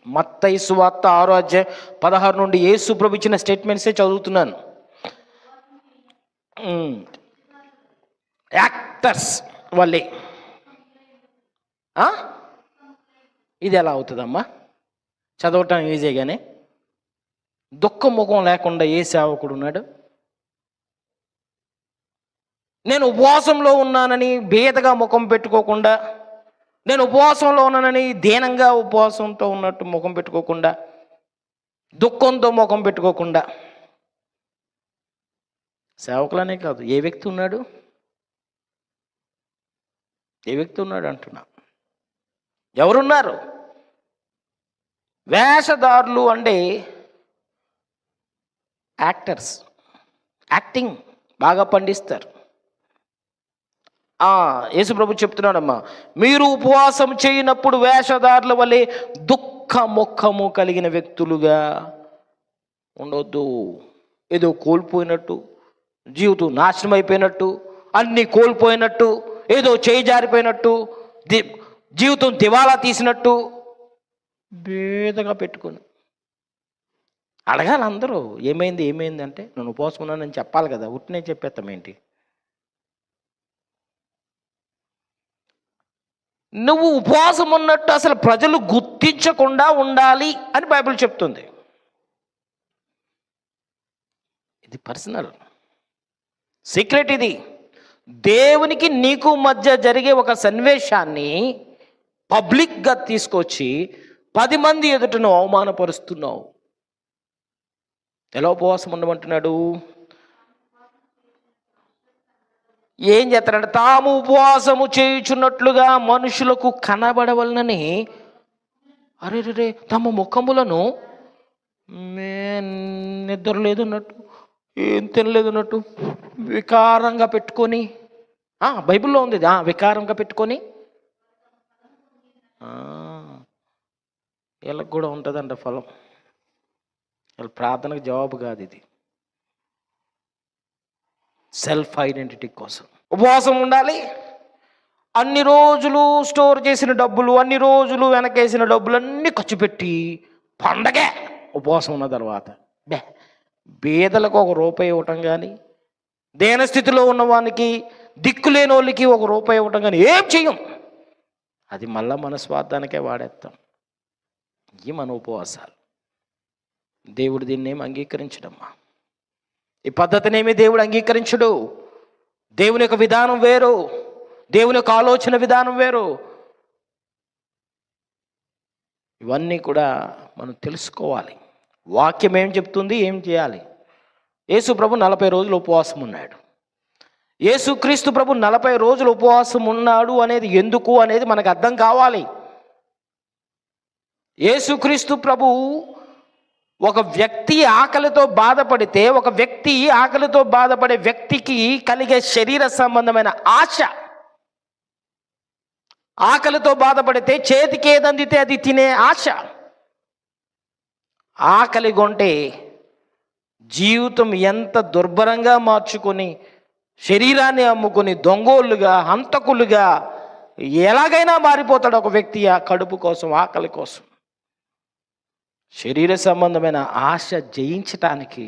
మత్తయి సువార్త 6వ అధ్యాయం 16 నుండి యేసు ప్రభు ఇచ్చిన స్టేట్మెంట్సే చదువుతున్నాను. యాక్టర్స్ వాళ్ళే. ఇది ఎలా అవుతుందమ్మా? చదవటం ఈజీగానే. దుఃఖ ముఖం లేకుండా ఏ సేవకుడు ఉన్నాడు? నేను ఉపవాసంలో ఉన్నానని బేదగా ముఖం పెట్టుకోకుండా, నేను ఉపవాసంలో ఉన్నానని దీనంగా ఉపవాసంతో ఉన్నట్టు ముఖం పెట్టుకోకుండా, దుఃఖంతో ముఖం పెట్టుకోకుండా, సేవకులనే కాదు ఏ వ్యక్తి ఉన్నాడు? ఏ వ్యక్తి ఉన్నాడు అంటున్నా. ఎవరున్నారు? వేషధారులు అంటే యాక్టర్స్, యాక్టింగ్ బాగా పండిస్తారు. యేసు ప్రభు చెప్తున్నాడమ్మా, మీరు ఉపవాసం చేయనప్పుడు వేషధారుల వలె దుఃఖ ముఖము కలిగిన వ్యక్తులుగా ఉండొద్దు. ఏదో కోల్పోయినట్టు, జీవితం నాశనం అయిపోయినట్టు, అన్నీ కోల్పోయినట్టు, ఏదో చేయి జారిపోయినట్టు, జీవితం దివాలా తీసినట్టు బేదగా పెట్టుకొని అడగాలి అందరూ, ఏమైంది ఏమైంది అంటే, నేను ఉపవాసం ఉన్నానని చెప్పాలి కదా, ఉట్టినే చెప్పేస్తాం ఏంటి? నువ్వు ఉపవాసం ఉన్నట్టు అసలు ప్రజలు గుర్తించకుండా ఉండాలి అని బైబిల్ చెప్తుంది. ఇది పర్సనల్ సీక్రెట్. ఇది దేవునికి నీకు మధ్య జరిగే ఒక సన్నివేశాన్ని పబ్లిక్గా తీసుకొచ్చి 10 మంది ఎదుటను అవమానపరుస్తున్నావు. ఎలా ఉపవాసం ఉండమంటున్నాడు? ఏం చేస్తారంటే, తాము ఉపవాసము చేయుచున్నట్లుగా మనుషులకు కనబడవలనని అరే తమ ముఖములను నిద్ర లేదన్నట్టు, ఏం తినలేదన్నట్టు వికారంగా పెట్టుకొని, బైబిల్లో ఉంది వికారంగా పెట్టుకొని, వీళ్ళకి కూడా ఉంటుందంట ఫలం. వీళ్ళ ప్రార్థనకు జవాబు కాదు ఇది. సెల్ఫ్ ఐడెంటిటీ కోసం ఉపవాసం ఉండాలి. అన్ని రోజులు స్టోర్ చేసిన డబ్బులు, అన్ని రోజులు వెనకేసిన డబ్బులు అన్నీ ఖర్చు పెట్టి పండగే ఉపవాసం ఉన్న తర్వాత బేదలకు ₹1 ఇవ్వటం కానీ, దేనస్థితిలో ఉన్నవానికి, దిక్కులేని వాళ్ళకి ₹1 ఇవ్వటం కానీ ఏం చెయ్యం. అది మళ్ళా మన స్వార్థానికే వాడేస్తాం. ఇవి మన ఉపవాసాలు. దేవుడు దీన్ని ఏమి అంగీకరించడమ్మా. ఈ పద్ధతినేమి దేవుడు అంగీకరించడు. దేవుని యొక్క విధానం వేరు, దేవుని యొక్క ఆలోచన విధానం వేరు. ఇవన్నీ కూడా మనం తెలుసుకోవాలి. వాక్యం ఏం చెప్తుంది, ఏం చేయాలి. యేసు ప్రభు 40 రోజులు ఉపవాసం ఉన్నాడు. యేసుక్రీస్తు ప్రభు 40 రోజులు ఉపవాసం ఉన్నాడు అనేది ఎందుకు అనేది మనకు అర్థం కావాలి. యేసుక్రీస్తు ప్రభు ఒక వ్యక్తి ఆకలితో బాధపడితే, ఒక వ్యక్తి ఆకలితో బాధపడే వ్యక్తికి కలిగే శరీర సంబంధమైన ఆశ, ఆకలితో బాధపడితే చేతికి ఏది అందితే అది తినే ఆశ. ఆకలి కొంటే జీవితం ఎంత దుర్భరంగా మార్చుకొని శరీరాన్ని అమ్ముకొని దొంగోళ్ళుగా, హంతకులుగా ఎలాగైనా మారిపోతాడు ఒక వ్యక్తి ఆ కడుపు కోసం, ఆకలి కోసం. శరీర సంబంధమైన ఆశ జయించటానికి,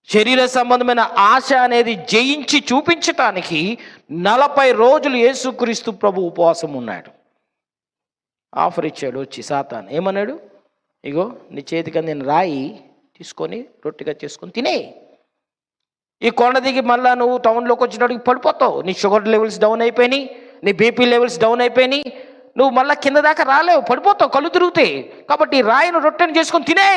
శరీర సంబంధమైన ఆశ అనేది జయించి చూపించటానికి 40 రోజులు యేసుక్రీస్తు ప్రభు ఉపవాసం ఉన్నాడు. ఆఫర్ ఇచ్చాడు వచ్చి సాతాను. ఏమన్నాడు? ఇగో నీ చేతికి నేను రాయి తీసుకొని రొట్టెగా చేసుకొని తినే. ఈ కొండ దిగి మళ్ళీ నువ్వు టౌన్లోకి వచ్చినప్పటికి పడిపోతావు. నీ షుగర్ లెవెల్స్ డౌన్ అయిపోయినాయి, నీ బీపీ లెవెల్స్ డౌన్ అయిపోయినాయి, నువ్వు మళ్ళీ కింద దాకా రాలేవు, పడిపోతావు, కళ్ళు తిరుగుతాయి. కాబట్టి ఈ రాయిని రొట్టెని చేసుకొని తినే.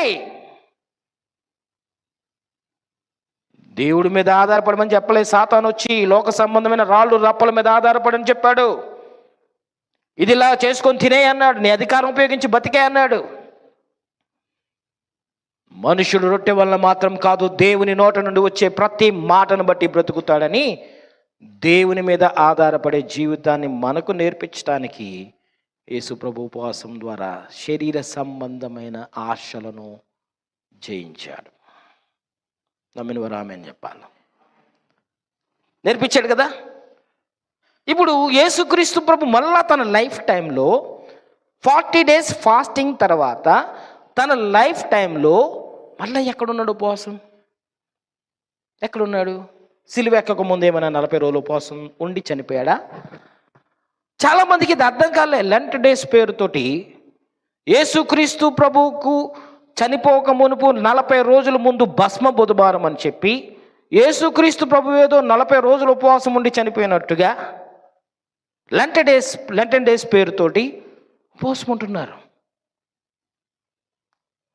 దేవుడి మీద ఆధారపడమని చెప్పలేదు. సాతాను వచ్చి లోక సంబంధమైన రాళ్ళు రప్పల మీద ఆధారపడని చెప్పాడు. ఇది ఇలా చేసుకొని తినే అన్నాడు. నీ అధికారం ఉపయోగించి బతికే అన్నాడు. మనుషుడు రొట్టె వల్ల మాత్రం కాదు, దేవుని నోట నుండి వచ్చే ప్రతి మాటను బట్టి బ్రతుకుతాడని దేవుని మీద ఆధారపడే జీవితాన్ని మనకు నేర్పించడానికి యేసుప్రభు ఉపవాసం ద్వారా శరీర సంబంధమైన ఆశలను జయించాడు. నమ్మిన వారు ఆమేన్ చెప్పాలి. నేర్పించాడు కదా. ఇప్పుడు యేసుక్రీస్తు ప్రభు మళ్ళా తన లైఫ్ టైంలో 40 days ఫాస్టింగ్ తర్వాత తన లైఫ్ టైంలో మళ్ళీ ఎక్కడున్నాడు ఉపవాసం? ఎక్కడున్నాడు? సిలువ ఎక్కక ముందు ఏమైనా 40 రోజులు ఉపవాసం ఉండి చనిపోయాడా? చాలామందికి ఇది అర్థం కాలే. లెంట్ డేస్ పేరుతోటి యేసుక్రీస్తు ప్రభువుకు చనిపోక మునుపు 40 రోజుల ముందు భస్మ బుధవారం అని చెప్పి యేసుక్రీస్తు ప్రభు ఏదో 40 రోజులు ఉపవాసం ఉండి చనిపోయినట్టుగా లెంటన్ డేస్ పేరుతోటి ఉపవాసం ఉంటున్నారు.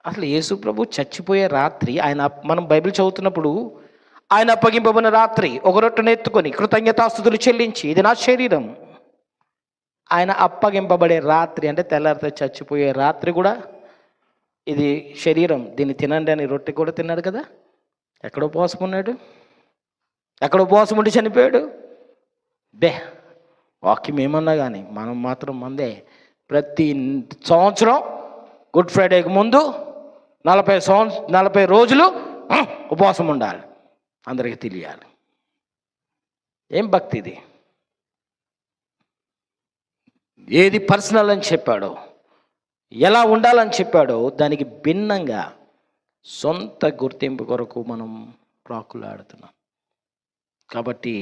అసలు యేసు ప్రభు చచ్చిపోయే రాత్రి మనం బైబిల్ చదువుతున్నప్పుడు ఆయన అప్పగింపబడిన రాత్రి ఒక రొట్టెను ఎత్తుకొని కృతజ్ఞతాస్తుతులు చెల్లించి ఇది నా శరీరం, ఆయన అప్పగింపబడే రాత్రి అంటే తెల్లారితో చచ్చిపోయే రాత్రి కూడా ఇది శరీరం, దీన్ని తినండి అని రొట్టె కూడా తిన్నాడు కదా. ఎక్కడ ఉపవాసం ఉన్నాడు? ఎక్కడ ఉపవాసం ఉండి చనిపోయాడు? వాక్యం ఏమన్నా కానీ మనం మాత్రం మందే. ప్రతి సంవత్సరం గుడ్ ఫ్రైడేకి ముందు 40 రోజులు ఉపవాసం ఉండాలి, అందరికీ తెలియాలి. ఏం భక్తి ఇది? ఏది పర్సనల్ అని చెప్పాడో, ఎలా ఉండాలని చెప్పాడో దానికి భిన్నంగా సొంత గుర్తింపు కొరకు మనం ప్రాకులాడుతున్నాం. కాబట్టి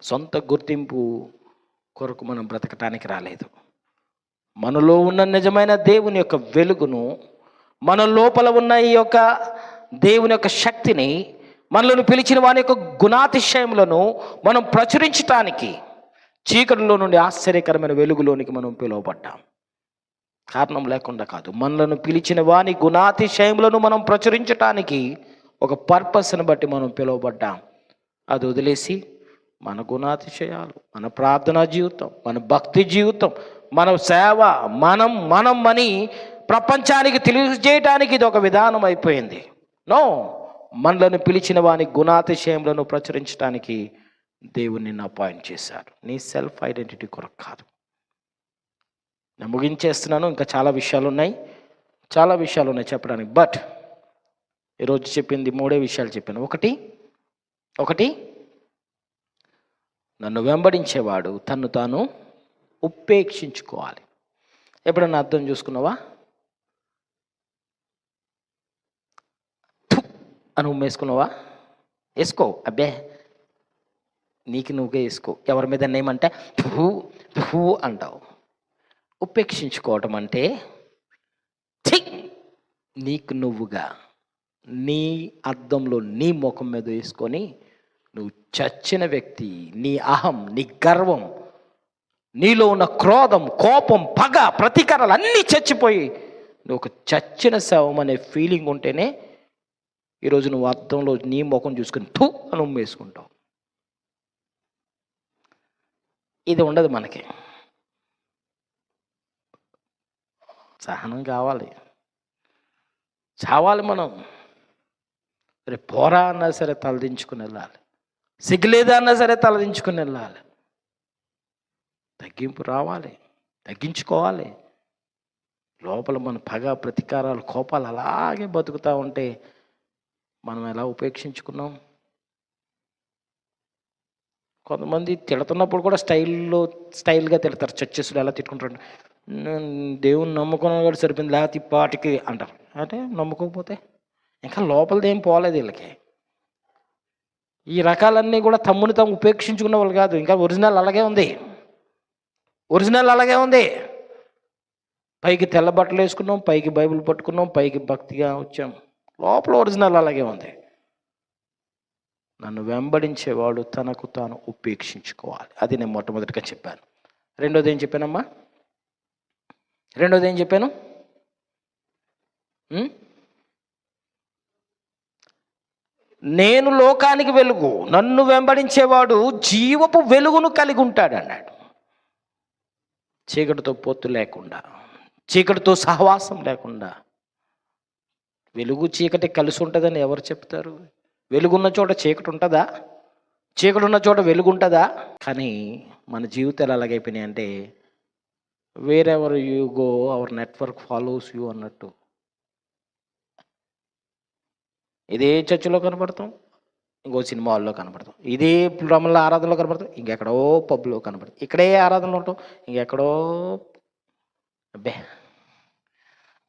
సొంత గుర్తింపు కొరకు మనం బ్రతకటానికి రాలేదు. మనలో ఉన్న నిజమైన దేవుని యొక్క వెలుగును, మన లోపల ఉన్న ఈ యొక్క దేవుని యొక్క శక్తిని, మనలను పిలిచిన వాని యొక్క గుణాతిశయములను మనం ప్రచురించటానికి చీకటిలో నుండి ఆశ్చర్యకరమైన వెలుగులోనికి మనం పిలువబడ్డాం. కారణం లేకుండా కాదు. మనలను పిలిచిన వాని గుణాతిశయములను మనం ప్రచురించటానికి ఒక పర్పస్ని బట్టి మనం పిలువబడ్డాం. అది వదిలేసి మన గుణాతిశయాలు, మన ప్రార్థనా జీవితం, మన భక్తి జీవితం, మన సేవ, మనం అని ప్రపంచానికి తెలియజేయటానికి ఇది ఒక విధానం అయిపోయింది. నో, మనలను పిలిచిన వాని గుణాతిశయములను ప్రచురించడానికి దేవుని నిన్ను అపాయింట్ చేశారు. నీ సెల్ఫ్ ఐడెంటిటీ కొరకు కాదు. నేను ముగించేస్తున్నాను. ఇంకా చాలా విషయాలు ఉన్నాయి చెప్పడానికి. బట్ ఈరోజు చెప్పింది 3 విషయాలు చెప్పాను. ఒకటి నన్ను వెంబడించేవాడు తన్ను తాను ఉపేక్షించుకోవాలి. ఎప్పుడన్నా అర్థం చూసుకున్నావా? అని ఉమ్మేసుకున్నావా? వేసుకో, అబ్బే నీకు నువ్వుగా వేసుకో. ఎవరి మీద ఏమంటే పుహు అంటావు. ఉపేక్షించుకోవటం అంటే నీకు నువ్వుగా నీ అద్దంలో నీ ముఖం మీద వేసుకొని నువ్వు చచ్చిన వ్యక్తి, నీ అహం, నీ గర్వం, నీలో ఉన్న క్రోధం, కోపం, పగ, ప్రతీకారాలు అన్నీ చచ్చిపోయి నువ్వు ఒక చచ్చిన శవం అనే ఫీలింగ్ ఉంటేనే ఈరోజు నువ్వు అద్దంలో నీ ముఖం చూసుకొని థూ అని ఉమ్మేసుకుంటావు. ఇది ఉండదు మనకి. సహనం కావాలి, చావాలి. మనం రేపు పోరా అన్నా సరే తలదించుకుని వెళ్ళాలి, సిగ్గులేదా అన్నా సరే తలదించుకుని వెళ్ళాలి. తగ్గింపు రావాలి, తగ్గించుకోవాలి. లోపల మన పగ, ప్రతీకారాలు, కోపాలు అలాగే బతుకుతూ ఉంటే మనం ఎలా ఉపేక్షించుకున్నాం? కొంతమంది తిడుతున్నప్పుడు కూడా స్టైల్గా తిడతారు. చర్చెస్లో ఎలా తిట్టుకుంటారు, దేవుని నమ్ముకున్న కూడా సరిపోయింది, లేకపోతే ఇప్పటికి అంటారు. అంటే నమ్ముకోకపోతే ఇంకా లోపలిది ఏం పోలేదు వీళ్ళకి. ఈ రకాలన్నీ కూడా తమ్ముని తాము ఉపేక్షించుకున్న వాళ్ళు కాదు, ఇంకా ఒరిజినల్ అలాగే ఉంది. పైకి తెల్ల బట్టలు వేసుకున్నాం, పైకి బైబిల్ పట్టుకున్నాం, పైకి భక్తిగా వచ్చాం, లోపల ఒరిజినల్ అలాగే ఉంది. నన్ను వెంబడించేవాడు తనకు తాను ఉపేక్షించుకోవాలి. అది నేను మొట్టమొదటిగా చెప్పాను. రెండోది ఏం చెప్పానమ్మా? నేను లోకానికి వెలుగు, నన్ను వెంబడించేవాడు జీవపు వెలుగును కలిగి ఉంటాడు అన్నాడు. చీకటితో పొత్తు లేకుండా, చీకటితో సహవాసం లేకుండా. వెలుగు చీకటి కలిసి ఉంటుందని ఎవరు చెప్తారు? వెలుగున్న చోట చీకటి ఉంటుందా? చీకటి ఉన్న చోట వెలుగు ఉంటుందా? కానీ మన జీవితాలు ఎలాగైపోయినాయి అంటే, wherever you go our network follows you అన్నట్టు. ఇదే చర్చిలో కనపడతాం, ఇంకో సినిమా హాల్లో కనపడతాం, ఇదే రమల ఆరాధనలో కనపడతాం, ఇంకెక్కడో పబ్లో కనపడతాం, ఇక్కడే ఆరాధనలో ఉంటాం, ఇంకెక్కడో. అబ్బే,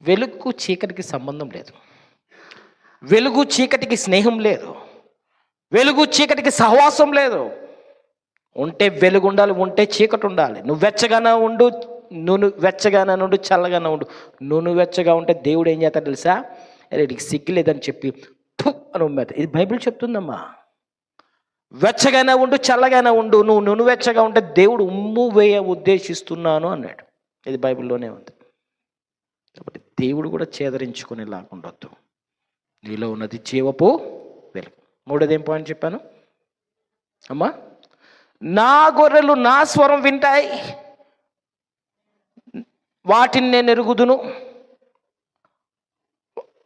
వెలుగు చీకటికి సంబంధం లేదు, వెలుగు చీకటికి స్నేహం లేదు, వెలుగు చీకటికి సహవాసం లేదు. ఉంటే వెలుగు ఉండాలి, ఉంటే చీకటి ఉండాలి. నువ్వు వెచ్చగానే ఉండు, వెచ్చగానే ఉండు, చల్లగానే ఉండు. నువ్వు వెచ్చగా ఉంటే దేవుడు ఏం చేస్తాడు తెలుసా? వీడికి సిగ్గు లేదని చెప్పి అని ఉమ్మేత. ఇది బైబిల్ చెప్తుందమ్మా. వెచ్చగానే ఉండు, చల్లగానే ఉండు. నువ్వు వెచ్చగా ఉంటే దేవుడు ఉమ్ము వేయ ఉద్దేశిస్తున్నాను అన్నాడు. ఇది బైబిల్లోనే ఉంది. కాబట్టి దేవుడు కూడా చేదరించుకొని లాగుండొద్దు. నీలో ఉన్నది జీవపు వెలుగు. మూడోది ఏం పాయింట్ చెప్పాను అమ్మా? నా గొర్రెలు నా స్వరం వింటాయి, వాటిని నేను ఎరుగుదును,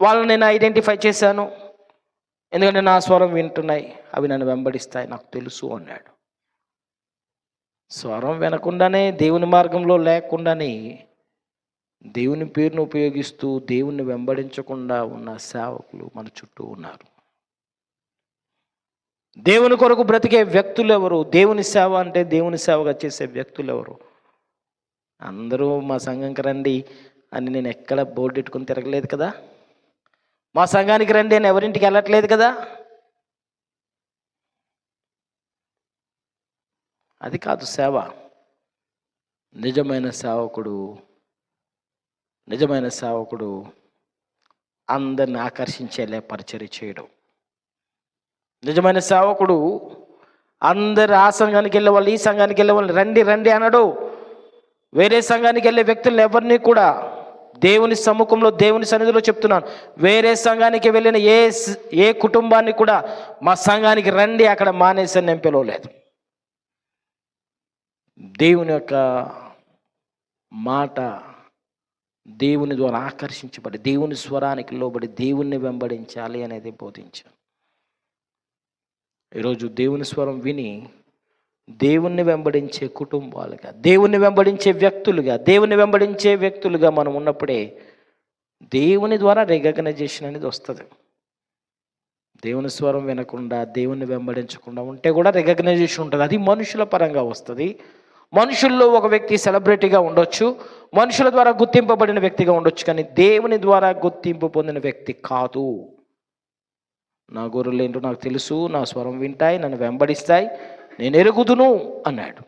వాళ్ళని నేను ఐడెంటిఫై చేశాను, ఎందుకంటే నా స్వరం వింటున్నాయి, అవి నన్ను వెంబడిస్తాయి, నాకు తెలుసు అన్నాడు. స్వరం వినకుండానే, దేవుని మార్గంలో లేకుండానే, దేవుని పేరును ఉపయోగిస్తూ దేవుణ్ణి వెంబడించకుండా ఉన్న సేవకులు మన చుట్టూ ఉన్నారు. దేవుని కొరకు బ్రతికే వ్యక్తులు ఎవరు? దేవుని సేవ అంటే దేవుని సేవగా చేసే వ్యక్తులు ఎవరు? అందరూ మా సంఘంకి రండి అని నేను ఎక్కడ బోర్డు పెట్టుకుని తిరగలేదు కదా. మా సంఘానికి రండి అని ఎవరింటికి వెళ్ళట్లేదు కదా. అది కాదు సేవ. నిజమైన సేవకుడు అందరిని ఆకర్షించేలా పరిచర్య చేయడం. నిజమైన సేవకుడు అందరు ఆ సంఘానికి వెళ్ళే వాళ్ళు, ఈ సంఘానికి వెళ్ళే వాళ్ళు రండి రండి అనడు. వేరే సంఘానికి వెళ్ళే వ్యక్తులను ఎవరిని కూడా, దేవుని సముఖంలో, దేవుని సన్నిధిలో చెప్తున్నాను, వేరే సంఘానికి వెళ్ళిన ఏ కుటుంబాన్ని కూడా మా సంఘానికి రండి అక్కడ మానేసి నేను పిలవలేదు. దేవుని యొక్క మాట, దేవుని ద్వారా ఆకర్షించబడి, దేవుని స్వరానికి లోబడి దేవుణ్ణి వెంబడించాలి అనేది బోధించాను. ఈరోజు దేవుని స్వరం విని దేవుణ్ణి వెంబడించే కుటుంబాలుగా, దేవుణ్ణి వెంబడించే వ్యక్తులుగా మనం ఉన్నప్పుడే దేవుని ద్వారా రికగ్నైజేషన్ అనేది వస్తుంది. దేవుని స్వరం వినకుండా, దేవుణ్ణి వెంబడించకుండా ఉంటే కూడా రికగ్నైజేషన్ ఉంటుంది. అది మనుషుల పరంగా వస్తుంది. మనుషుల్లో ఒక వ్యక్తి సెలబ్రిటీగా ఉండొచ్చు, మనుషుల ద్వారా గుర్తింపబడిన వ్యక్తిగా ఉండొచ్చు, కానీ దేవుని ద్వారా గుర్తింపు పొందిన వ్యక్తి కాదు. నా గొర్రెలు ఏంటో నాకు తెలుసు, నా స్వరం వింటాయి, నన్ను వెంబడిస్తాయి, నేను ఎరుగుదును అన్నాడు.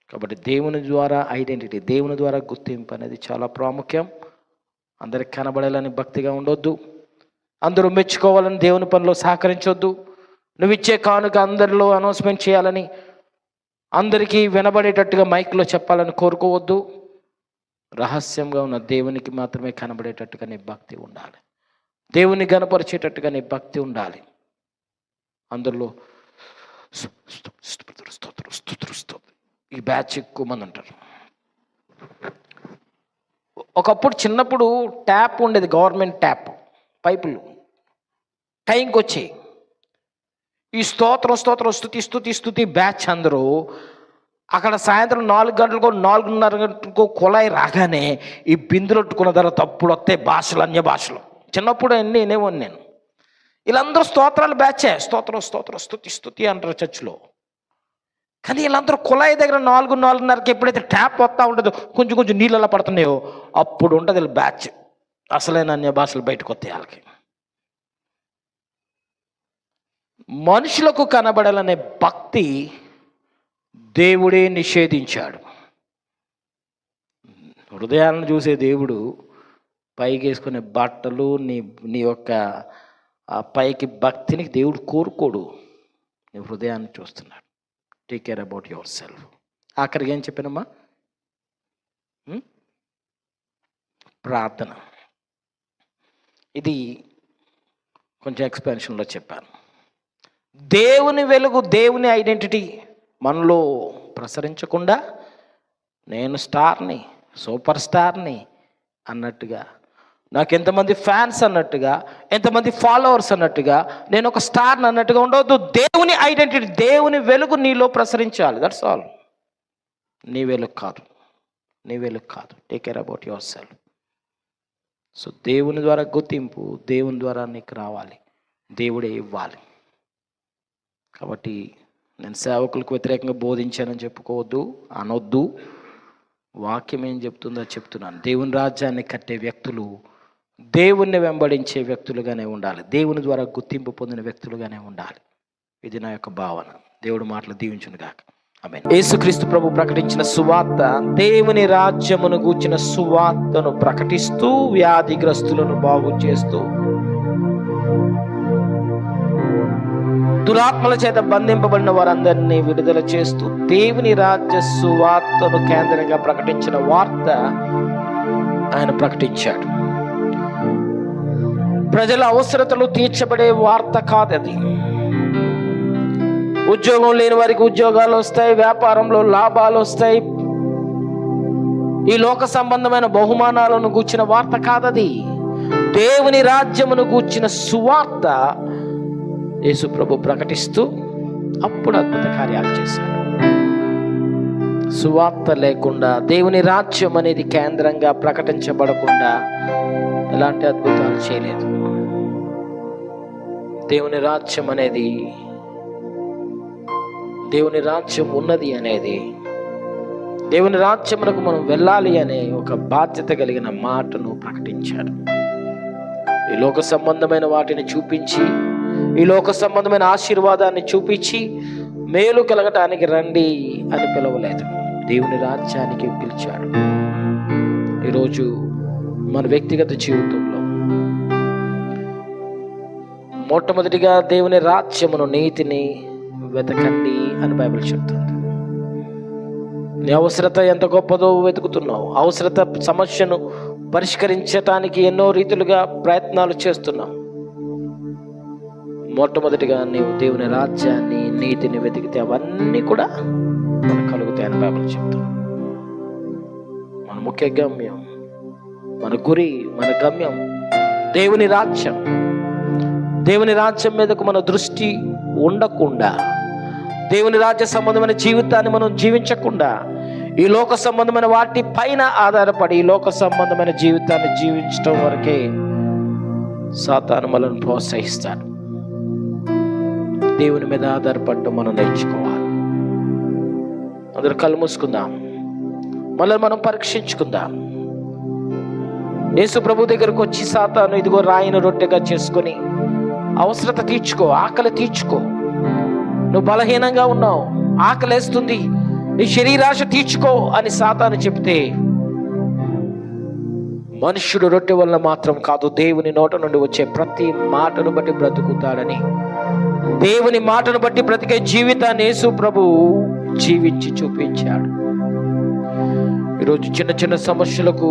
కాబట్టి దేవుని ద్వారా ఐడెంటిటీ, దేవుని ద్వారా గుర్తింపు అనేది చాలా ప్రాముఖ్యం. అందరికి కనబడాలని భక్తిగా ఉండొద్దు, అందరూ మెచ్చుకోవాలని దేవుని పనిలో సహకరించొద్దు, నువ్వు ఇచ్చే కానుక అందరిలో అనౌన్స్మెంట్ చేయాలని, అందరికీ వినబడేటట్టుగా మైక్లో చెప్పాలని కోరుకోవద్దు. రహస్యంగా ఉన్న దేవునికి మాత్రమే కనబడేటట్టుగా నీ భక్తి ఉండాలి, దేవుని గణపరిచేటట్టుగా నీ భక్తి ఉండాలి. అందరిలో ఈ బ్యాచ్ ఎక్కువ మంది ఉంటారు. ఒకప్పుడు చిన్నప్పుడు ట్యాప్ ఉండేది, గవర్నమెంట్ ట్యాప్, పైపులు టైంకి వచ్చాయి. ఈ స్తోత్రం స్తుతి బ్యాచ్ అందరూ అక్కడ సాయంత్రం 4 గంటలకో 4:30 గంటలకో కుళాయి రాగానే ఈ బిందులొట్టుకున్న ధర తప్పుడు వస్తాయి భాషలు, అన్య భాషలు. చిన్నప్పుడు అన్నీ వినేవాడిని నేను. వీళ్ళందరూ స్తోత్రాలు బ్యాచే, స్తోత్రం స్తోత్రం స్తుతి స్తుతి అంటారు చర్చిలో. కానీ వీళ్ళందరూ కుళాయి దగ్గర 4:30కి ఎప్పుడైతే ట్యాప్ వస్తూ ఉంటుందో, కొంచెం కొంచెం నీళ్ళు ఎలా పడుతున్నాయో అప్పుడు ఉంటుంది వీళ్ళ బ్యాచ్. అసలైన అన్య భాషలు బయటకు వస్తాయి వాళ్ళకి. మనుషులకు కనబడాలనే భక్తి దేవుడే నిషేధించాడు. హృదయాలను చూసే దేవుడు పైకి వేసుకునే బట్టలు, నీ యొక్క పైకి భక్తిని దేవుడు కోరుకోడు. నీ హృదయాన్ని చూస్తున్నాడు. Take care about your self. ఆఖరికి ఏం చెప్పానమ్మా? ప్రార్థన. ఇది కొంచెం ఎక్స్పాన్షన్లో చెప్పాను. దేవుని వెలుగు, దేవుని ఐడెంటిటీ మనలో ప్రసరించకుండా నేను స్టార్ని, సూపర్ స్టార్ని అన్నట్టుగా, నాకు ఎంతమంది ఫ్యాన్స్ అన్నట్టుగా, ఎంతమంది ఫాలోవర్స్ అన్నట్టుగా, నేను ఒక స్టార్ని అన్నట్టుగా ఉండవద్దు. దేవుని ఐడెంటిటీ, దేవుని వెలుగు నీలో ప్రసరించాలి. That's all. నీ వెలుగు కాదు, నీ వెలుగు కాదు. Take care about your self. So దేవుని ద్వారా గుర్తింపు, దేవుని ద్వారా నీకు రావాలి, దేవుడే ఇవ్వాలి. కాబట్టి నేను సేవకులకు వ్యతిరేకంగా బోధించానని చెప్పుకోవద్దు, అనొద్దు. వాక్యం ఏం చెప్తుందో చెప్తున్నాను. దేవుని రాజ్యాన్ని కట్టే వ్యక్తులు దేవుణ్ణి వెంబడించే వ్యక్తులుగానే ఉండాలి, దేవుని ద్వారా గుర్తింపు పొందిన వ్యక్తులుగానే ఉండాలి. ఇది నా యొక్క భావన. దేవుడు మాటలు దీవించును గాక. ఆమేన్. యేసుక్రీస్తు ప్రభు ప్రకటించిన సువార్త, దేవుని రాజ్యమును గూర్చిన సువార్తను ప్రకటిస్తూ వ్యాధిగ్రస్తులను బాగు చేస్తూ, దురాత్మల చేత బంధింపబడిన వారందరినీ విడుదల చేస్తూ, దేవుని రాజ్య సువార్తను కేంద్రంగా ప్రకటించిన వార్త ఆయన ప్రకటించాడు. ప్రజల అవసరతలు తీర్చబడే వార్త కాదది. ఉద్యోగం లేని వారికి ఉద్యోగాలు వస్తాయి, వ్యాపారంలో లాభాలు వస్తాయి, ఈ లోక సంబంధమైన బహుమానాలను గూర్చిన వార్త కాదది. దేవుని రాజ్యమును గూర్చిన సువార్త యేసు ప్రభు ప్రకటిస్తూ అప్పుడు అద్భుత కార్యాలు చేశాడు. సువార్త లేకుండా, దేవుని రాజ్యం అనేది కేంద్రంగా ప్రకటించబడకుండా ఎలాంటి అద్భుతాలు చేయలేదు. దేవుని రాజ్యం అనేది, దేవుని రాజ్యం ఉన్నది అనేది, దేవుని రాజ్యమునకు మనం వెళ్ళాలి అనే ఒక బాధ్యత కలిగిన మాటను ప్రకటించాడు. ఈ లోక సంబంధమైన వాటిని చూపించి, ఈ లోక సంబంధమైన ఆశీర్వాదాన్ని చూపించి మేలు కలగటానికి రండి అని పిలవలేదు, దేవుని రాజ్యానికి పిలిచాడు. ఈరోజు మన వ్యక్తిగత జీవితంలో మొట్టమొదటిగా దేవుని రాజ్యమును, నీతిని వెతకండి అని బైబిల్ చెప్తుంది. నీ అవసరత ఎంత గొప్పదో వెతుకుతున్నావు. అవసరత సమస్యను పరిష్కరించటానికి ఎన్నో రీతులుగా ప్రయత్నాలు చేస్తున్నావు. మొట్టమొదటిగా నీవు దేవుని రాజ్యాన్ని, నీతిని వెతికితే అవన్నీ కూడా మనకు కలుగుతాయని బైబిల్ చెప్తాం. మన ముఖ్య గమ్యం, మన గురి, మన గమ్యం దేవుని రాజ్యం. దేవుని రాజ్యం మీదకు మన దృష్టి ఉండకుండా, దేవుని రాజ్య సంబంధమైన జీవితాన్ని మనం జీవించకుండా, ఈ లోక సంబంధమైన వాటి పైన ఆధారపడి ఈ లోక సంబంధమైన జీవితాన్ని జీవించడం వరకే సాతాను మనల్ని ప్రోత్సహిస్తాడు. దేవుని మీద ఆధారపడటం మనం నేర్చుకోవాలి. అందరూ కళ్ళు మూసుకుందాం, మనల్ని మనం పరీక్షించుకుందాం. యేసు ప్రభు దగ్గరకు వచ్చి సాతాను, ఇదిగో రాయిని రొట్టెగా చేసుకొని అవసరత తీర్చుకో, ఆకలి తీర్చుకో. నువ్వు బలహీనంగా ఉన్నావు, ఆకలేస్తుంది, నీ శరీరాశ తీర్చుకో అని సాతాను చెప్తే, మనుష్యుడు రొట్టె వల్ల మాత్రం కాదు, దేవుని నోట నుండి వచ్చే ప్రతి మాటను బట్టి బ్రతుకుతాడని, దేవుని మాటను బట్టి బ్రతికే జీవితాన్ని యేసు ప్రభు జీవించి చూపించాడు. ఈరోజు చిన్న చిన్న సమస్యలకు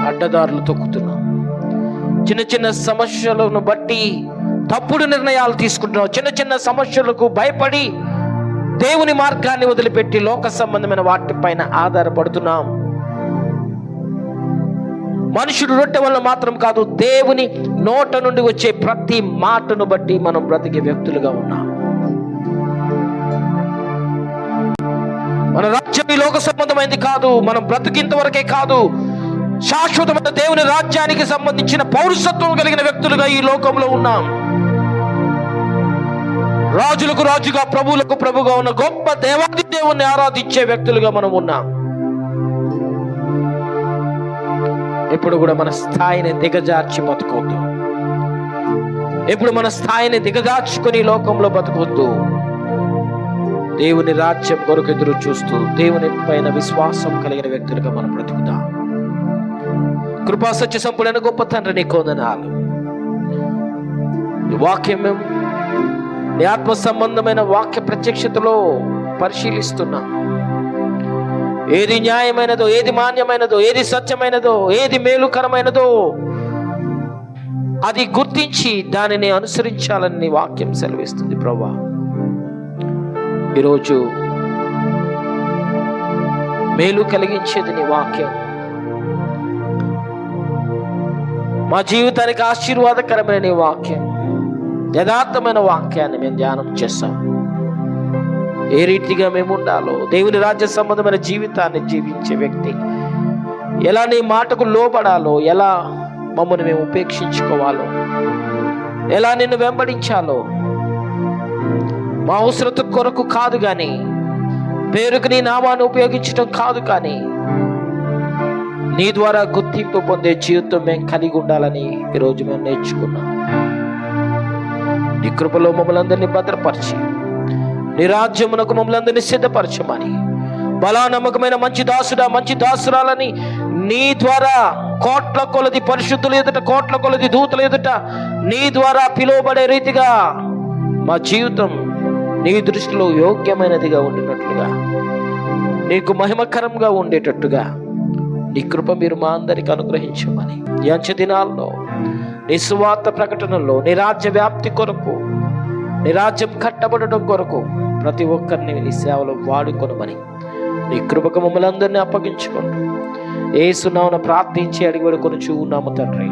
అడ్డదారులు తొక్కుతున్నాం. చిన్న చిన్న సమస్యలను బట్టి తప్పుడు నిర్ణయాలు తీసుకుంటున్నాం. చిన్న చిన్న సమస్యలకు భయపడి దేవుని మార్గాన్ని వదిలిపెట్టి లోక సంబంధమైన వాటిపైన ఆధారపడుతున్నాం. మనుషుడు రొట్టె వల్ల మాత్రం కాదు, దేవుని నోట నుండి వచ్చే ప్రతి మాటను బట్టి మనం బ్రతికే వ్యక్తులుగా ఉన్నాం. మన రాజ్యం ఈ లోక సంబంధమైనది కాదు. మనం బ్రతికింత వరకే కాదు, శాశ్వతమైన దేవుని రాజ్యానికి సంబంధించిన పౌరసత్వం కలిగిన వ్యక్తులుగా ఈ లోకంలో ఉన్నాం. రాజులకు రాజుగా, ప్రభువులకు ప్రభుగా ఉన్న గొప్ప దేవాది దేవుణ్ణి ఆరాధించే వ్యక్తులుగా మనం ఉన్నాం. ఎప్పుడు కూడా మన స్థాయిని దిగజార్చి బతకొద్దు. ఎప్పుడు మన స్థాయిని దిగజార్చుకొని లోకంలో బతకొద్దు. దేవుని రాజ్యం కొరకు ఎదురు చూస్తూ దేవుని పైన విశ్వాసం కలిగిన వ్యక్తులుగా మనం బ్రతుకుతాం. కృపా సత్య సంపూర్ణ గొప్ప తండ్రి, నీ కొందనాలు. నీ వాక్యం నీ ఆత్మ సంబంధమైన వాక్య ప్రత్యక్షతలో పరిశీలిస్తున్నా. ఏది న్యాయమైనదో, ఏది మాన్యమైనదో, ఏది సత్యమైనదో, ఏది మేలుకరమైనదో అది గుర్తించి దానిని అనుసరించాలని నీ వాక్యం సెలవిస్తుంది ప్రభువా. ఈరోజు మేలు కలిగించేది నీ వాక్యం. మా జీవితానికి ఆశీర్వాదకరమైన నీ వాక్యం, యథార్థమైన వాక్యాన్ని మేము ధ్యానం చేస్తాం. ఏ రీతిగా మేము ఉండాలో, దేవుని రాజ్య సంబంధమైన జీవితాన్ని జీవించే వ్యక్తి ఎలా నీ మాటకు లోబడాలో, ఎలా మమ్మల్ని మేము ఉపేక్షించుకోవాలో, ఎలా నిన్ను వెంబడించాలో, మా అవసరత కొరకు కాదు కానీ, పేరుకు నీ నామాన్ని ఉపయోగించడం కాదు కానీ, నీ ద్వారా గుర్తింపు పొందే జీవితం మేము కలిగి ఉండాలని ఈరోజు మేము నేర్చుకున్నాం. నీ కృపలో మమ్మల్ని అందరినీ భద్రపరిచి, నీ రాజ్యమునకు మమ్మల్ని అందరినీ సిద్ధపరచమని, బలా నమ్మకమైన మంచి దాసుడా, మంచి దాసురాలని నీ ద్వారా కోట్ల కొలది పరిశుద్ధుల ఎదుట, కోట్ల కొలది దూతల ఎదుట నీ ద్వారా పిలువబడే రీతిగా మా జీవితం నీ దృష్టిలో యోగ్యమైనదిగా ఉండినట్లుగా, నీకు మహిమకరంగా ఉండేటట్టుగా నీ కృప మీరు మా అందరికి అనుగ్రహించమని, ఈ అంచె దినాల్లో నీ సువార్త ప్రకటనలో, నీ రాజ్య వ్యాప్తి కొరకు, నీ రాజ్యం కట్టబడటం కొరకు ప్రతి ఒక్కరిని నీ సేవలో వాడుకొనమని నీ కృపకు మమ్మల్ని అందరినీ అప్పగించుకుంటూ యేసు నామమున ప్రార్థించి అడిగి వేడుకొనుచు ఉన్నాము తండ్రి.